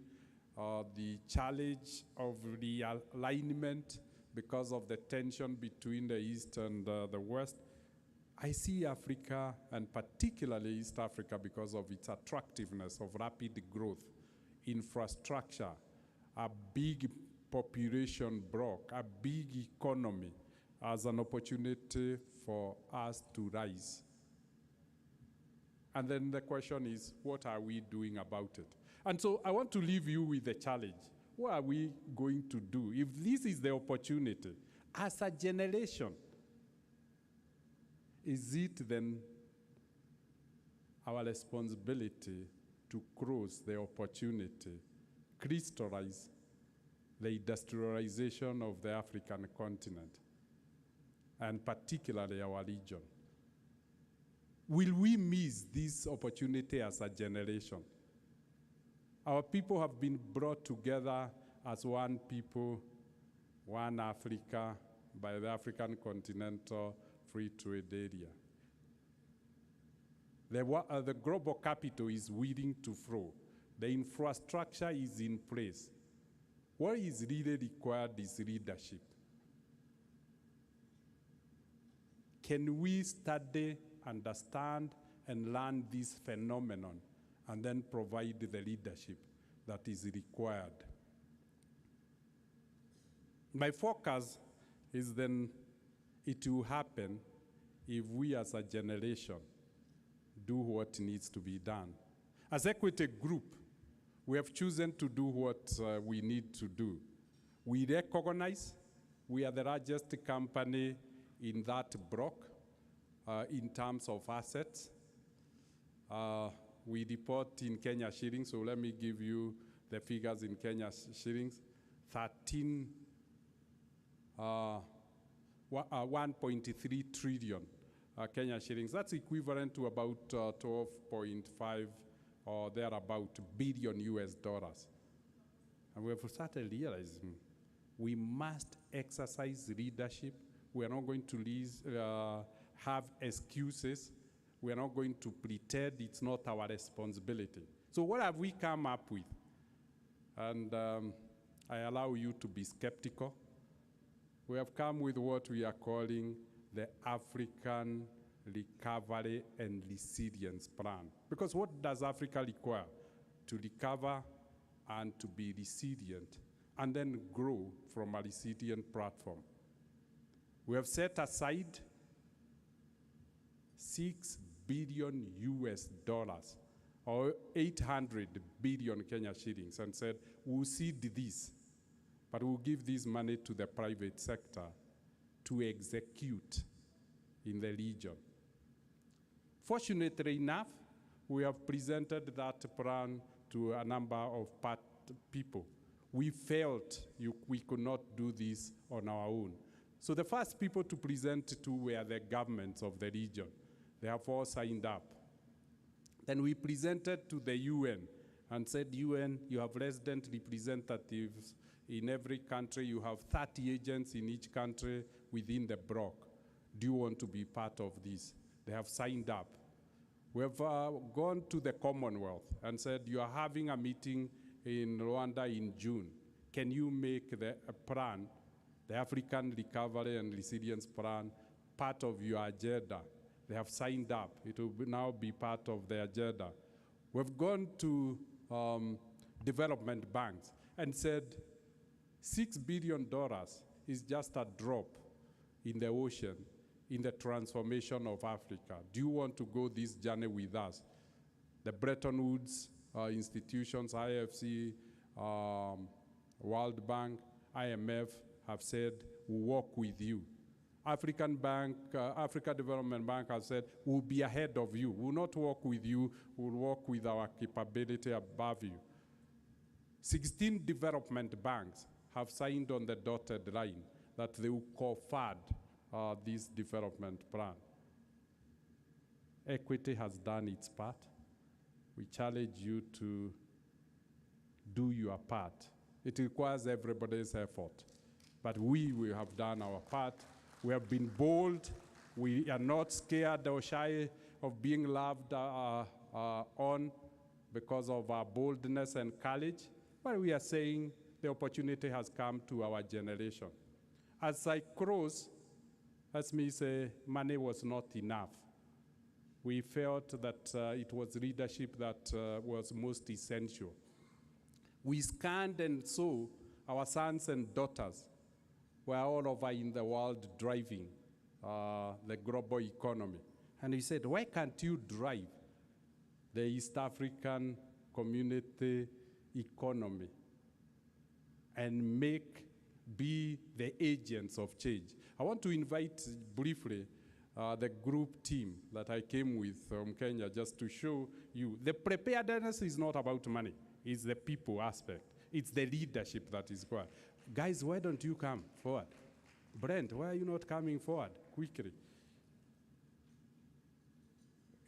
the challenge of the alignment because of the tension between the East and the West, I see Africa, and particularly East Africa, because of its attractiveness of rapid growth, infrastructure, a big population block, a big economy, as an opportunity for us to rise. And then the question is, what are we doing about it? And so I want to leave you with a challenge. What are we going to do? If this is the opportunity, as a generation, is it then our responsibility to close the opportunity, crystallize the industrialization of the African continent, and particularly our region? Will we miss this opportunity as a generation? Our people have been brought together as one people, one Africa, by the African Continental Free Trade Area. The global capital is willing to flow. The infrastructure is in place. What is really required is leadership. Can we study, understand, and learn this phenomenon, and then provide the leadership that is required? My focus is then it will happen if we as a generation do what needs to be done. As Equity Group, we have chosen to do what we need to do. We recognize we are the largest company in that block in terms of assets. we report in Kenya shillings, so let me give you the figures in Kenya shillings. 1.3 trillion Kenya shillings. That's equivalent to about 12.5 or thereabout billion US dollars. And we have started realizing we must exercise leadership. We are not going to have excuses. We are not going to pretend it's not our responsibility. So what have we come up with? And I allow you to be skeptical. We have come with what we are calling the African Recovery and Resilience Plan. Because what does Africa require? To recover and to be resilient, and then grow from a resilient platform. We have set aside 6 billion US dollars, or 800 billion Kenya shillings, and said, we'll seed this, but we'll give this money to the private sector to execute in the region. Fortunately enough, we have presented that plan to a number of people. We felt we could not do this on our own. So the first people to present to were the governments of the region. They have all signed up. Then we presented to the UN and said, UN, you have resident representatives in every country. You have 30 agents in each country within the bloc. Do you want to be part of this? They have signed up. We have gone to the Commonwealth and said, you are having a meeting in Rwanda in June. Can you make the plan, the African Recovery and Resilience Plan, part of your agenda? They have signed up. It will now be part of the agenda. We've gone to development banks and said, $6 billion is just a drop in the ocean in the transformation of Africa. Do you want to go this journey with us? The Bretton Woods institutions, IFC, World Bank, IMF have said, we'll work with you. Africa Development Bank has said, we'll be ahead of you. We'll not work with you, we'll work with our capability above you. 16 development banks have signed on the dotted line that they will co-fund this development plan. Equity has done its part. We challenge you to do your part. It requires everybody's effort, but we have done our part. We have been bold. We are not scared or shy of being loved on because of our boldness and courage, but we are saying the opportunity has come to our generation. As I close, let me say, money was not enough. We felt that it was leadership that was most essential. We scanned and saw our sons and daughters were all over in the world driving the global economy. And we said, why can't you drive the East African community economy and be the agents of change? I want to invite briefly the group team that I came with from Kenya just to show you. The preparedness is not about money. It's the people aspect. It's the leadership that is required. Guys, why don't you come forward? Brent, why are you not coming forward quickly?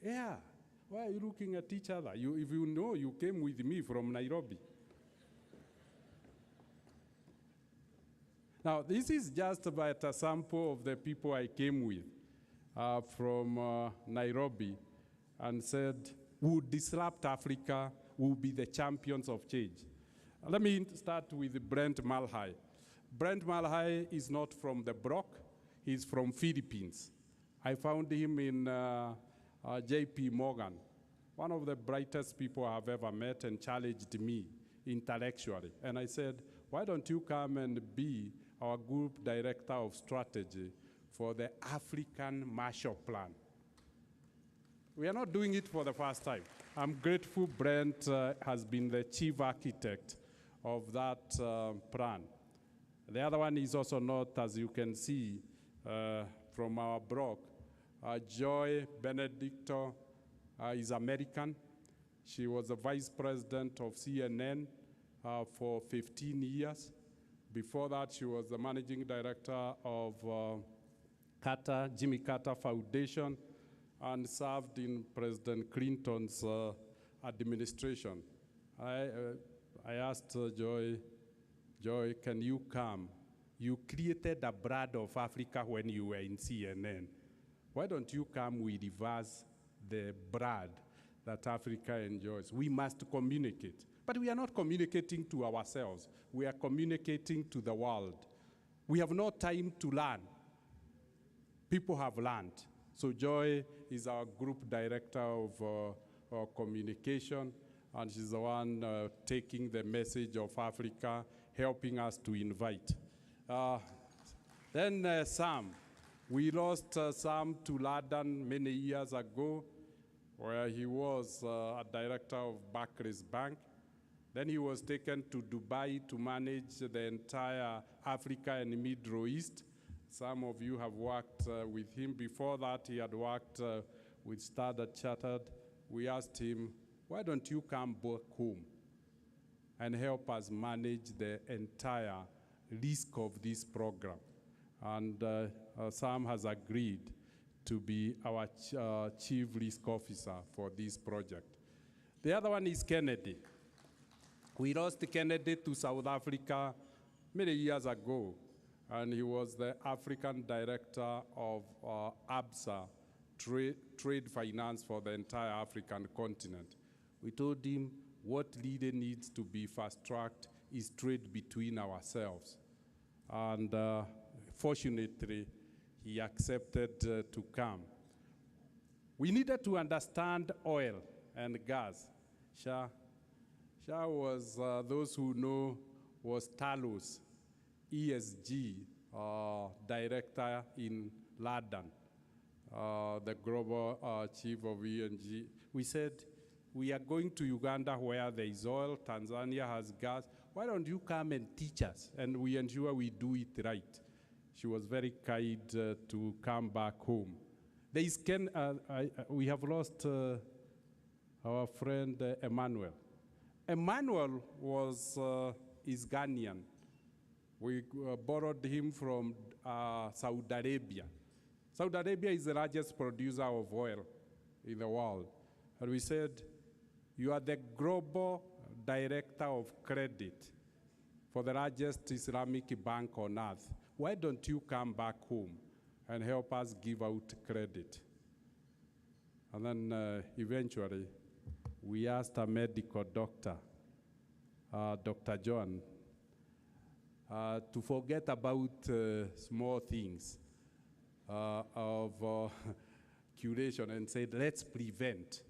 Yeah, why are you looking at each other? If you know, you came with me from Nairobi. Now, this is just about a sample of the people I came with from Nairobi and said, we'll disrupt Africa, we'll be the champions of change. Let me start with Brent Malhai. Brent Malhai is not from the bloc, he's from Philippines. I found him in JP Morgan, one of the brightest people I've ever met, and challenged me intellectually. And I said, why don't you come and be our group director of strategy for the African Marshall Plan? We are not doing it for the first time. I'm grateful Brent has been the chief architect of that plan. The other one is also not, as you can see from our block, Joy Benedicto is American. She was the vice president of CNN for 15 years. Before that, she was the managing director of Jimmy Carter Foundation and served in President Clinton's administration. I asked Joy, can you come? You created a brand of Africa when you were in CNN. Why don't you come, we reverse the brand that Africa enjoys? We must communicate. But we are not communicating to ourselves. We are communicating to the world. We have no time to learn. People have learned. So Joy is our group director of communication, and she's the one taking the message of Africa, helping us to invite. Then Sam. We lost Sam to London many years ago, where he was a director of Barclays Bank. Then he was taken to Dubai to manage the entire Africa and Middle East. Some of you have worked with him. Before that, he had worked with Standard Chartered. We asked him, why don't you come back home and help us manage the entire risk of this program? And Sam has agreed to be our chief risk officer for this project. The other one is Kennedy. We lost Kennedy to South Africa many years ago, and he was the African director of ABSA, trade finance for the entire African continent. We told him what really needs to be fast-tracked is trade between ourselves. And fortunately, he accepted to come. We needed to understand oil and gas. Shah was, those who know, was Talos, ESG director in London, the global chief of ESG. We said, we are going to Uganda where there is oil, Tanzania has gas. Why don't you come and teach us? And we ensure we do it right. She was very kind to come back home. There is we have lost our friend Emmanuel. Emmanuel is Ghanaian. We borrowed him from Saudi Arabia. Saudi Arabia is the largest producer of oil in the world. And we said, you are the global director of credit for the largest Islamic bank on earth. Why don't you come back home and help us give out credit? And then eventually, we asked a medical doctor, Dr. John, to forget about small things of curation and said, let's prevent.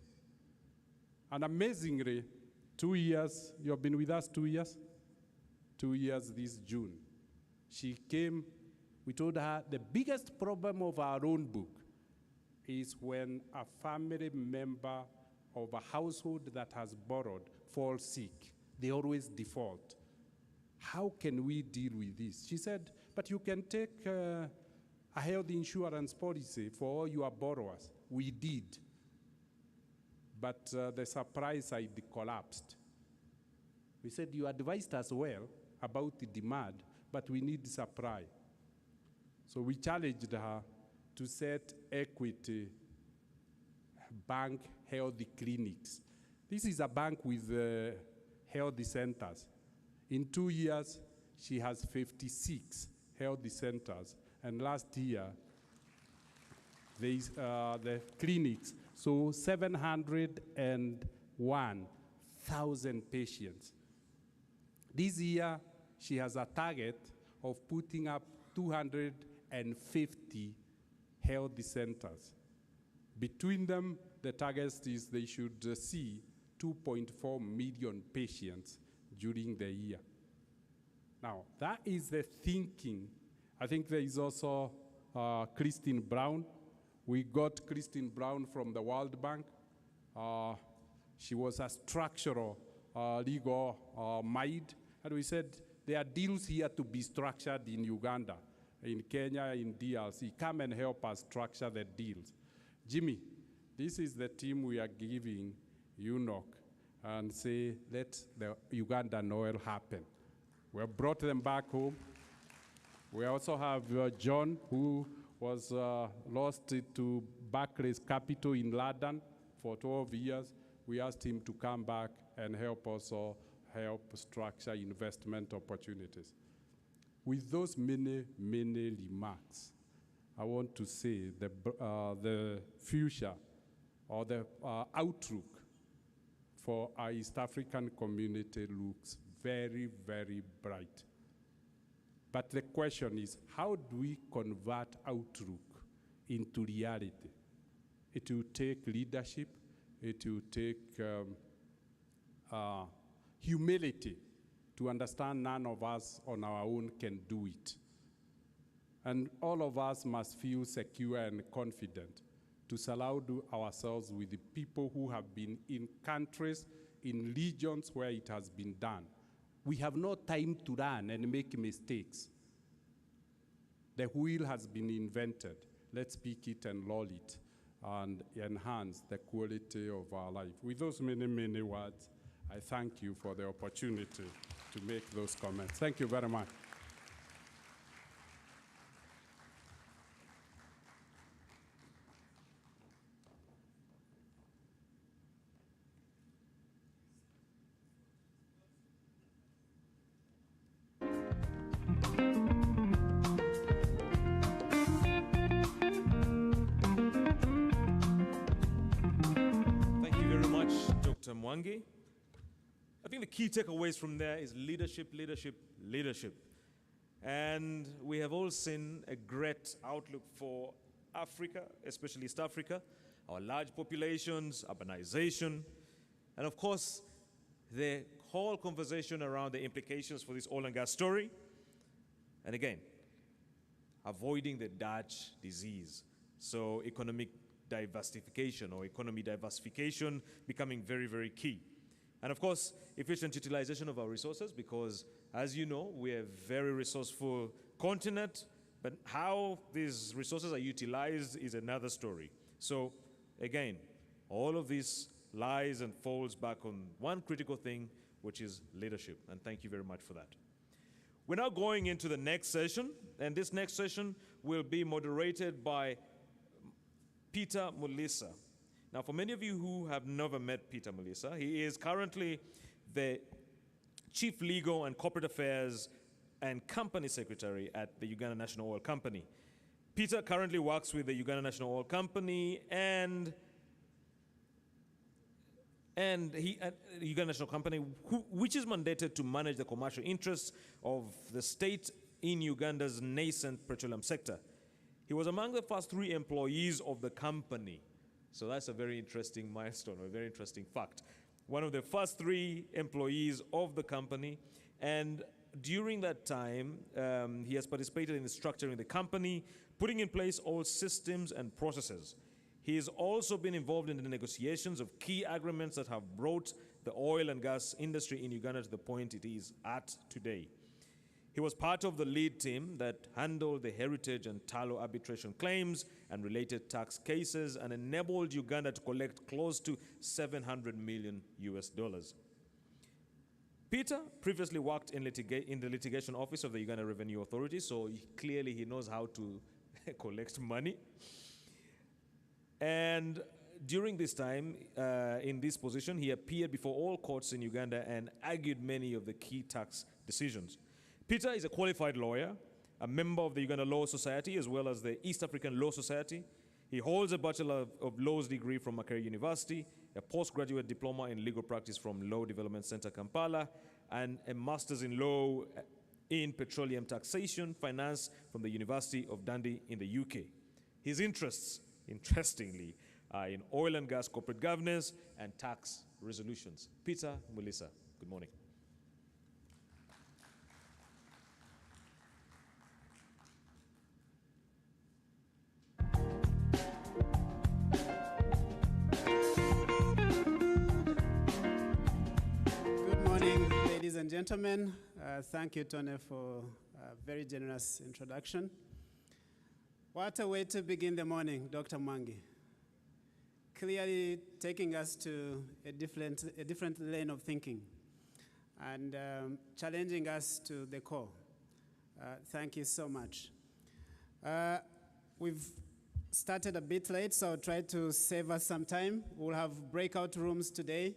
And amazingly, 2 years, you have been with us 2 years? 2 years this June. She came, we told her the biggest problem of our own book is when a family member of a household that has borrowed falls sick. They always default. How can we deal with this? She said, but you can take a health insurance policy for all your borrowers. We did. But the supply side collapsed. We said, you advised us well about the demand, but we need supply. So we challenged her to set equity bank health clinics. This is a bank with health centers. In 2 years, she has 56 health centers. And last year, the clinics, so 701,000 patients. This year, she has a target of putting up 250 health centers. Between them, the target is they should see 2.4 million patients during the year. Now, that is the thinking. I think there is also Christine Brown. We got Christine Brown from the World Bank. She was a structural legal mind. And we said, there are deals here to be structured in Uganda, in Kenya, in DRC. Come and help us structure the deals. Jimmy, this is the team we are giving UNOC and say, let the Ugandan oil happen. We have brought them back home. We also have John, who was lost to Barclays Capital in London for 12 years. We asked him to come back and help also help structure investment opportunities. With those many, many remarks, I want to say the future or the outlook for our East African community looks very, very bright. But the question is, how do we convert outlook into reality? It will take leadership. It will take humility to understand none of us on our own can do it. And all of us must feel secure and confident to surround ourselves with the people who have been in countries, in regions where it has been done. We have no time to run and make mistakes. The wheel has been invented. Let's pick it and roll it and enhance the quality of our life. With those many, many words, I thank you for the opportunity to make those comments. Thank you very much. Mwangi. I think the key takeaways from there is leadership, leadership, leadership. And we have all seen a great outlook for Africa, especially East Africa, our large populations, urbanization, and of course, the whole conversation around the implications for this oil and gas story. And again, avoiding the Dutch disease. So economic diversification or economy diversification becoming very, very key. And of course, efficient utilization of our resources, because as you know, we're a very resourceful continent, but how these resources are utilized is another story. So again, all of this lies and falls back on one critical thing, which is leadership. And thank you very much for that. We're now going into the next session, and this next session will be moderated by Peter Mulisa. Now, for many of you who have never met Peter Mulisa, he is currently the Chief Legal and Corporate Affairs and Company Secretary at the Uganda National Oil Company. Peter currently works with the Uganda National Oil Company and the Uganda National Company, which is mandated to manage the commercial interests of the state in Uganda's nascent petroleum sector. He was among the first 3 employees of the company. So that's a very interesting milestone, a very interesting fact. One of the first 3 employees of the company, and during that time, he has participated in structuring the company, putting in place all systems and processes. He has also been involved in the negotiations of key agreements that have brought the oil and gas industry in Uganda to the point it is at today. He was part of the lead team that handled the heritage and tallow arbitration claims and related tax cases and enabled Uganda to collect close to $700 million. Peter previously worked in the litigation office of the Uganda Revenue Authority, so clearly he knows how to collect money. And during this time, in this position, he appeared before all courts in Uganda and argued many of the key tax decisions. Peter is a qualified lawyer, a member of the Uganda Law Society as well as the East African Law Society. He holds a Bachelor of Laws degree from Makerere University, a postgraduate diploma in legal practice from Law Development Center, Kampala, and a Master's in Law in Petroleum Taxation Finance from the University of Dundee in the UK. His interests, interestingly, are in oil and gas corporate governance and tax resolutions. Peter Mulisa, good morning. Ladies and gentlemen, thank you, Tony, for a very generous introduction. What a way to begin the morning, Dr. Mwangi. clearly taking us to a different lane of thinking and challenging us to the core. Thank you so much. We've started a bit late, so I'll try to save us some time. We'll have breakout rooms today.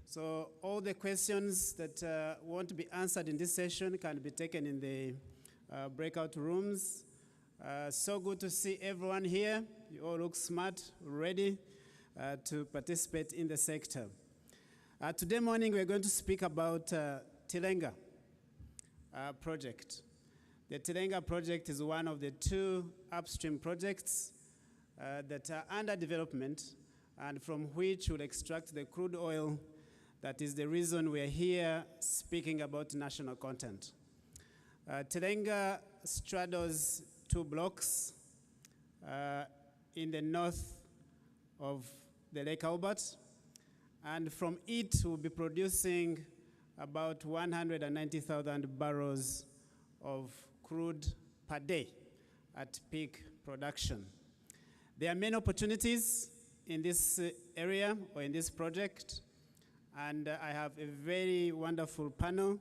So all the questions that want to be answered in this session can be taken in the breakout rooms. So good to see everyone here. You all look smart, ready to participate in the sector. Today morning, we're going to speak about Tilenga project. The Tilenga project is one of the 2 upstream projects that are under development and from which we'll extract the crude oil. That is the reason we're here speaking about national content. Tilenga straddles 2 blocks in the north of the Lake Albert, and from it we'll be producing about 190,000 barrels of crude per day at peak production. There are many opportunities in this area or in this project, and I have a very wonderful panel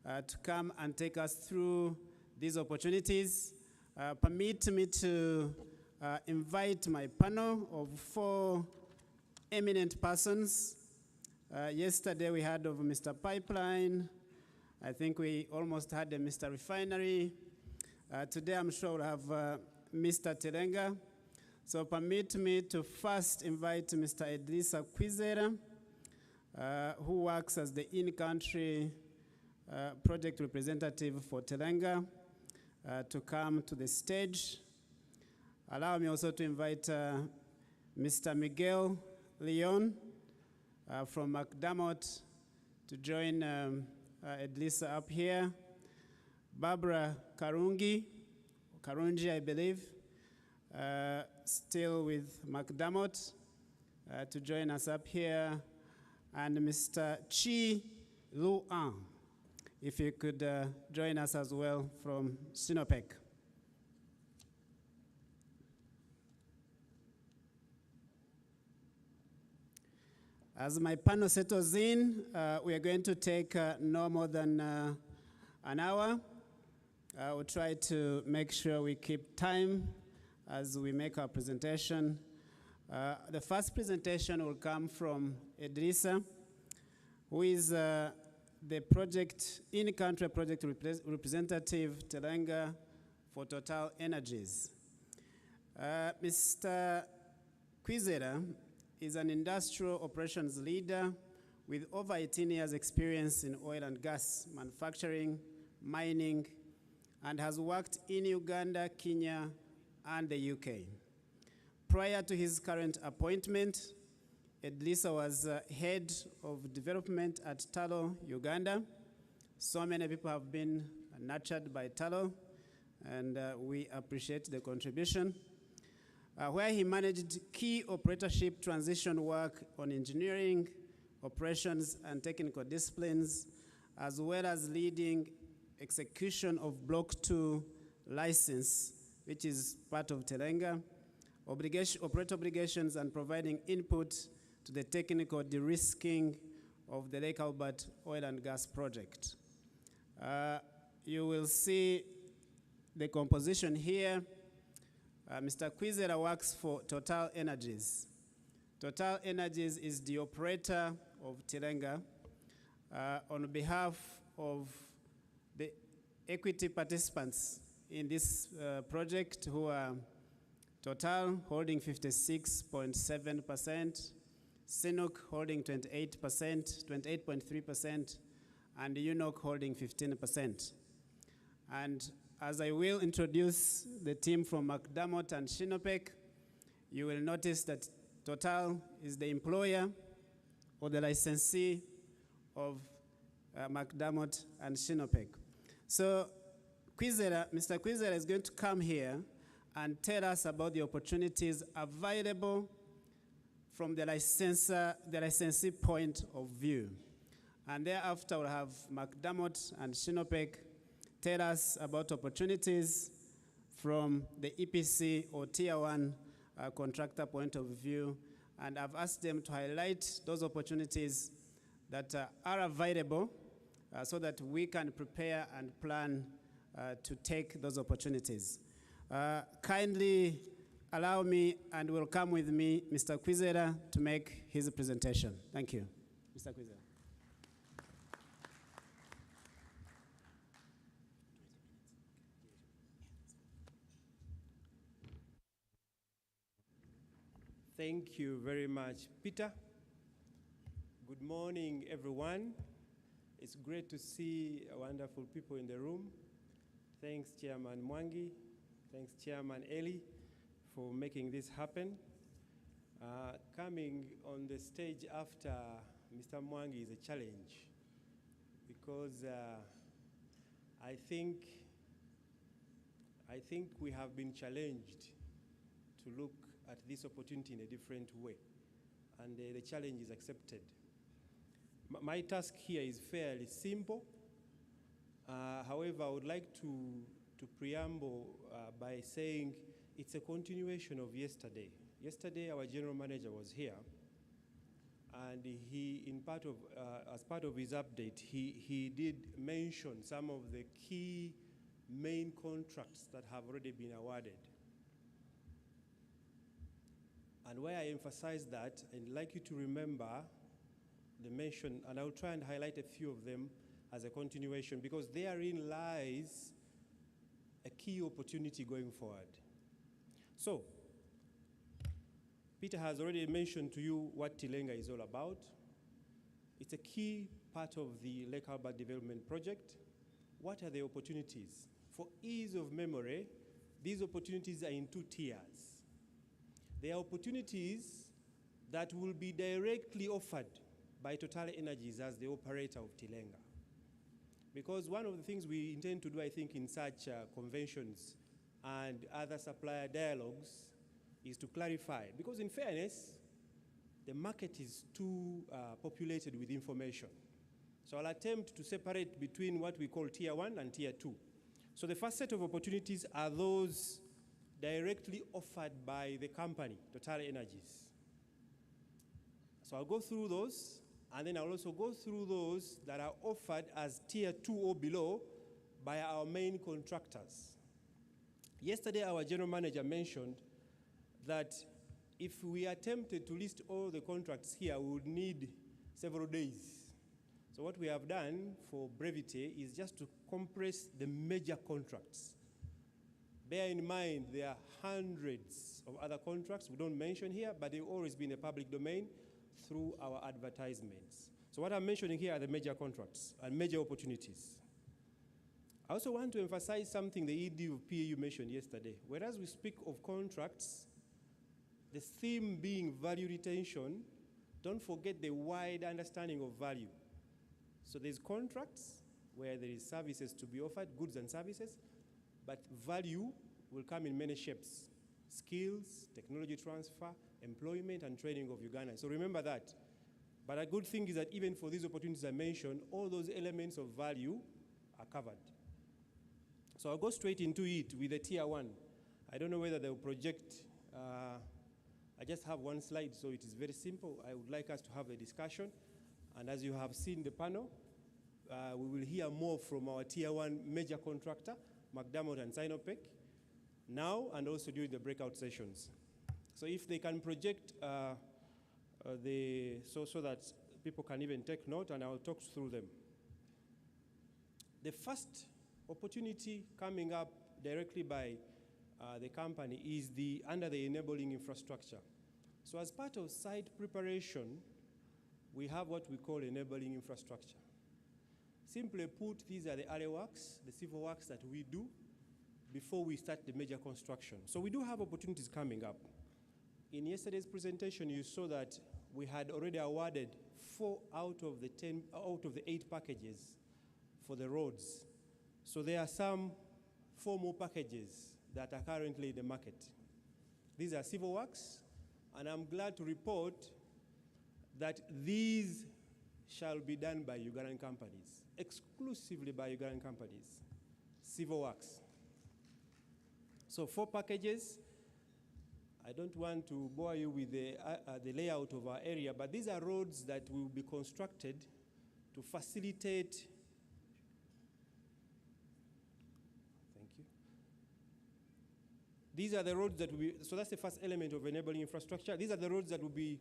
to come and take us through these opportunities. Permit me to invite my panel of 4 eminent persons. Yesterday we heard of Mr. Pipeline. I think we almost had a Mr. Refinery. Today I'm sure we'll have Mr. Tilenga. So permit me to first invite Mr. Edlisa Kwizera, who works as the in-country project representative for Tilenga, to come to the stage. Allow me also to invite Mr. Miguel Leon from McDermott to join Edlisa up here. Barbara Karungi, I believe, still with McDermott to join us up here. And Mr. Chi Luan, if you could join us as well from Sinopec. As my panel settles in, we are going to take no more than an hour. We'll try to make sure we keep time as we make our presentation. The first presentation will come from Edlisa, who is the project, in-country project representative, Tilenga, for Total Energies. Mr. Kwizera is an industrial operations leader with over 18 years experience in oil and gas manufacturing, mining, and has worked in Uganda, Kenya, and the UK. Prior to his current appointment, Edlisa was head of development at Talo, Uganda. So many people have been nurtured by Talo, and we appreciate the contribution. Where he managed key operatorship transition work on engineering, operations, and technical disciplines, as well as leading execution of Block 2 license, which is part of Tilenga, operator obligations, and providing input to the technical de-risking of the Lake Albert oil and gas project. You will see the composition here. Mr. Kwizera works for Total Energies. Total Energies is the operator of Tilenga on behalf of the equity participants in this project, who are Total holding 56.7%, Sinuk holding 28.3%, and UNOC holding 15%. And as I will introduce the team from McDermott and Sinopec, you will notice that Total is the employer or the licensee of McDermott and Sinopec. So Mr. Kwizera is going to come here and tell us about the opportunities available from the licensee point of view. And thereafter, we'll have McDermott and Sinopec tell us about opportunities from the EPC or Tier 1 contractor point of view, and I've asked them to highlight those opportunities that are available so that we can prepare and plan to take those opportunities. Kindly allow me and welcome with me Mr. Kwizera to make his presentation. Thank you. Mr. Kwizera. Thank you very much, Peter. Good morning, everyone. It's great to see wonderful people in the room. Thanks, Chairman Mwangi. Thanks, Chairman Eli, for making this happen. Coming on the stage after Mr. Mwangi is a challenge because I think we have been challenged to look at this opportunity in a different way, and the challenge is accepted. My task here is fairly simple. However, I would like to preamble by saying it's a continuation of yesterday. Yesterday, our general manager was here, and he, as part of his update, he did mention some of the key main contracts that have already been awarded. And where I emphasize that, I'd like you to remember the mention, and I'll try and highlight a few of them as a continuation, because therein lies a key opportunity going forward. So, Peter has already mentioned to you what Tilenga is all about. It's a key part of the Lake Albert Development Project. What are the opportunities? For ease of memory, these opportunities are in two tiers. There are opportunities that will be directly offered by Total Energies as the operator of Tilenga. Because one of the things we intend to do, I think, in such conventions and other supplier dialogues is to clarify. Because in fairness, the market is too populated with information. So I'll attempt to separate between what we call Tier 1 and Tier 2. So the first set of opportunities are those directly offered by the company, Total Energies. So I'll go through those, and then I'll also go through those that are offered as Tier 2 or below by our main contractors. Yesterday, our general manager mentioned that if we attempted to list all the contracts here, we would need several days. So what we have done for brevity is just to compress the major contracts. Bear in mind, there are hundreds of other contracts we don't mention here, but they've always been a public domain through our advertisements. So what I'm mentioning here are the major contracts and major opportunities. I also want to emphasize something the ED of PAU mentioned yesterday. Whereas we speak of contracts, the theme being value retention, don't forget the wide understanding of value. So there's contracts where there is services to be offered, goods and services, but value will come in many shapes: skills, technology transfer, employment, and training of Uganda. So remember that. But a good thing is that even for these opportunities I mentioned, all those elements of value are covered. So I'll go straight into it with the Tier 1. I don't know whether they'll project. I just have one slide, so it is very simple. I would like us to have a discussion. And as you have seen the panel, we will hear more from our Tier 1 major contractor, McDermott and Sinopec, now and also during the breakout sessions. So if they can project so that people can even take note, and I'll talk through them. The first opportunity coming up directly by the company is under the enabling infrastructure. So as part of site preparation, we have what we call enabling infrastructure. Simply put, these are the early works, the civil works that we do before we start the major construction. So we do have opportunities coming up. In yesterday's presentation, you saw that we had already awarded 4 out of the 8 packages for the roads. So there are 4 more packages that are currently in the market. These are civil works, and I'm glad to report that these shall be done by Ugandan companies, exclusively by Ugandan companies, civil works. So 4 packages. I don't want to bore you with the layout of our area, but these are roads that will be constructed to facilitate. Thank you. These are the roads that will be, so that's the first element of enabling infrastructure. These are the roads that will be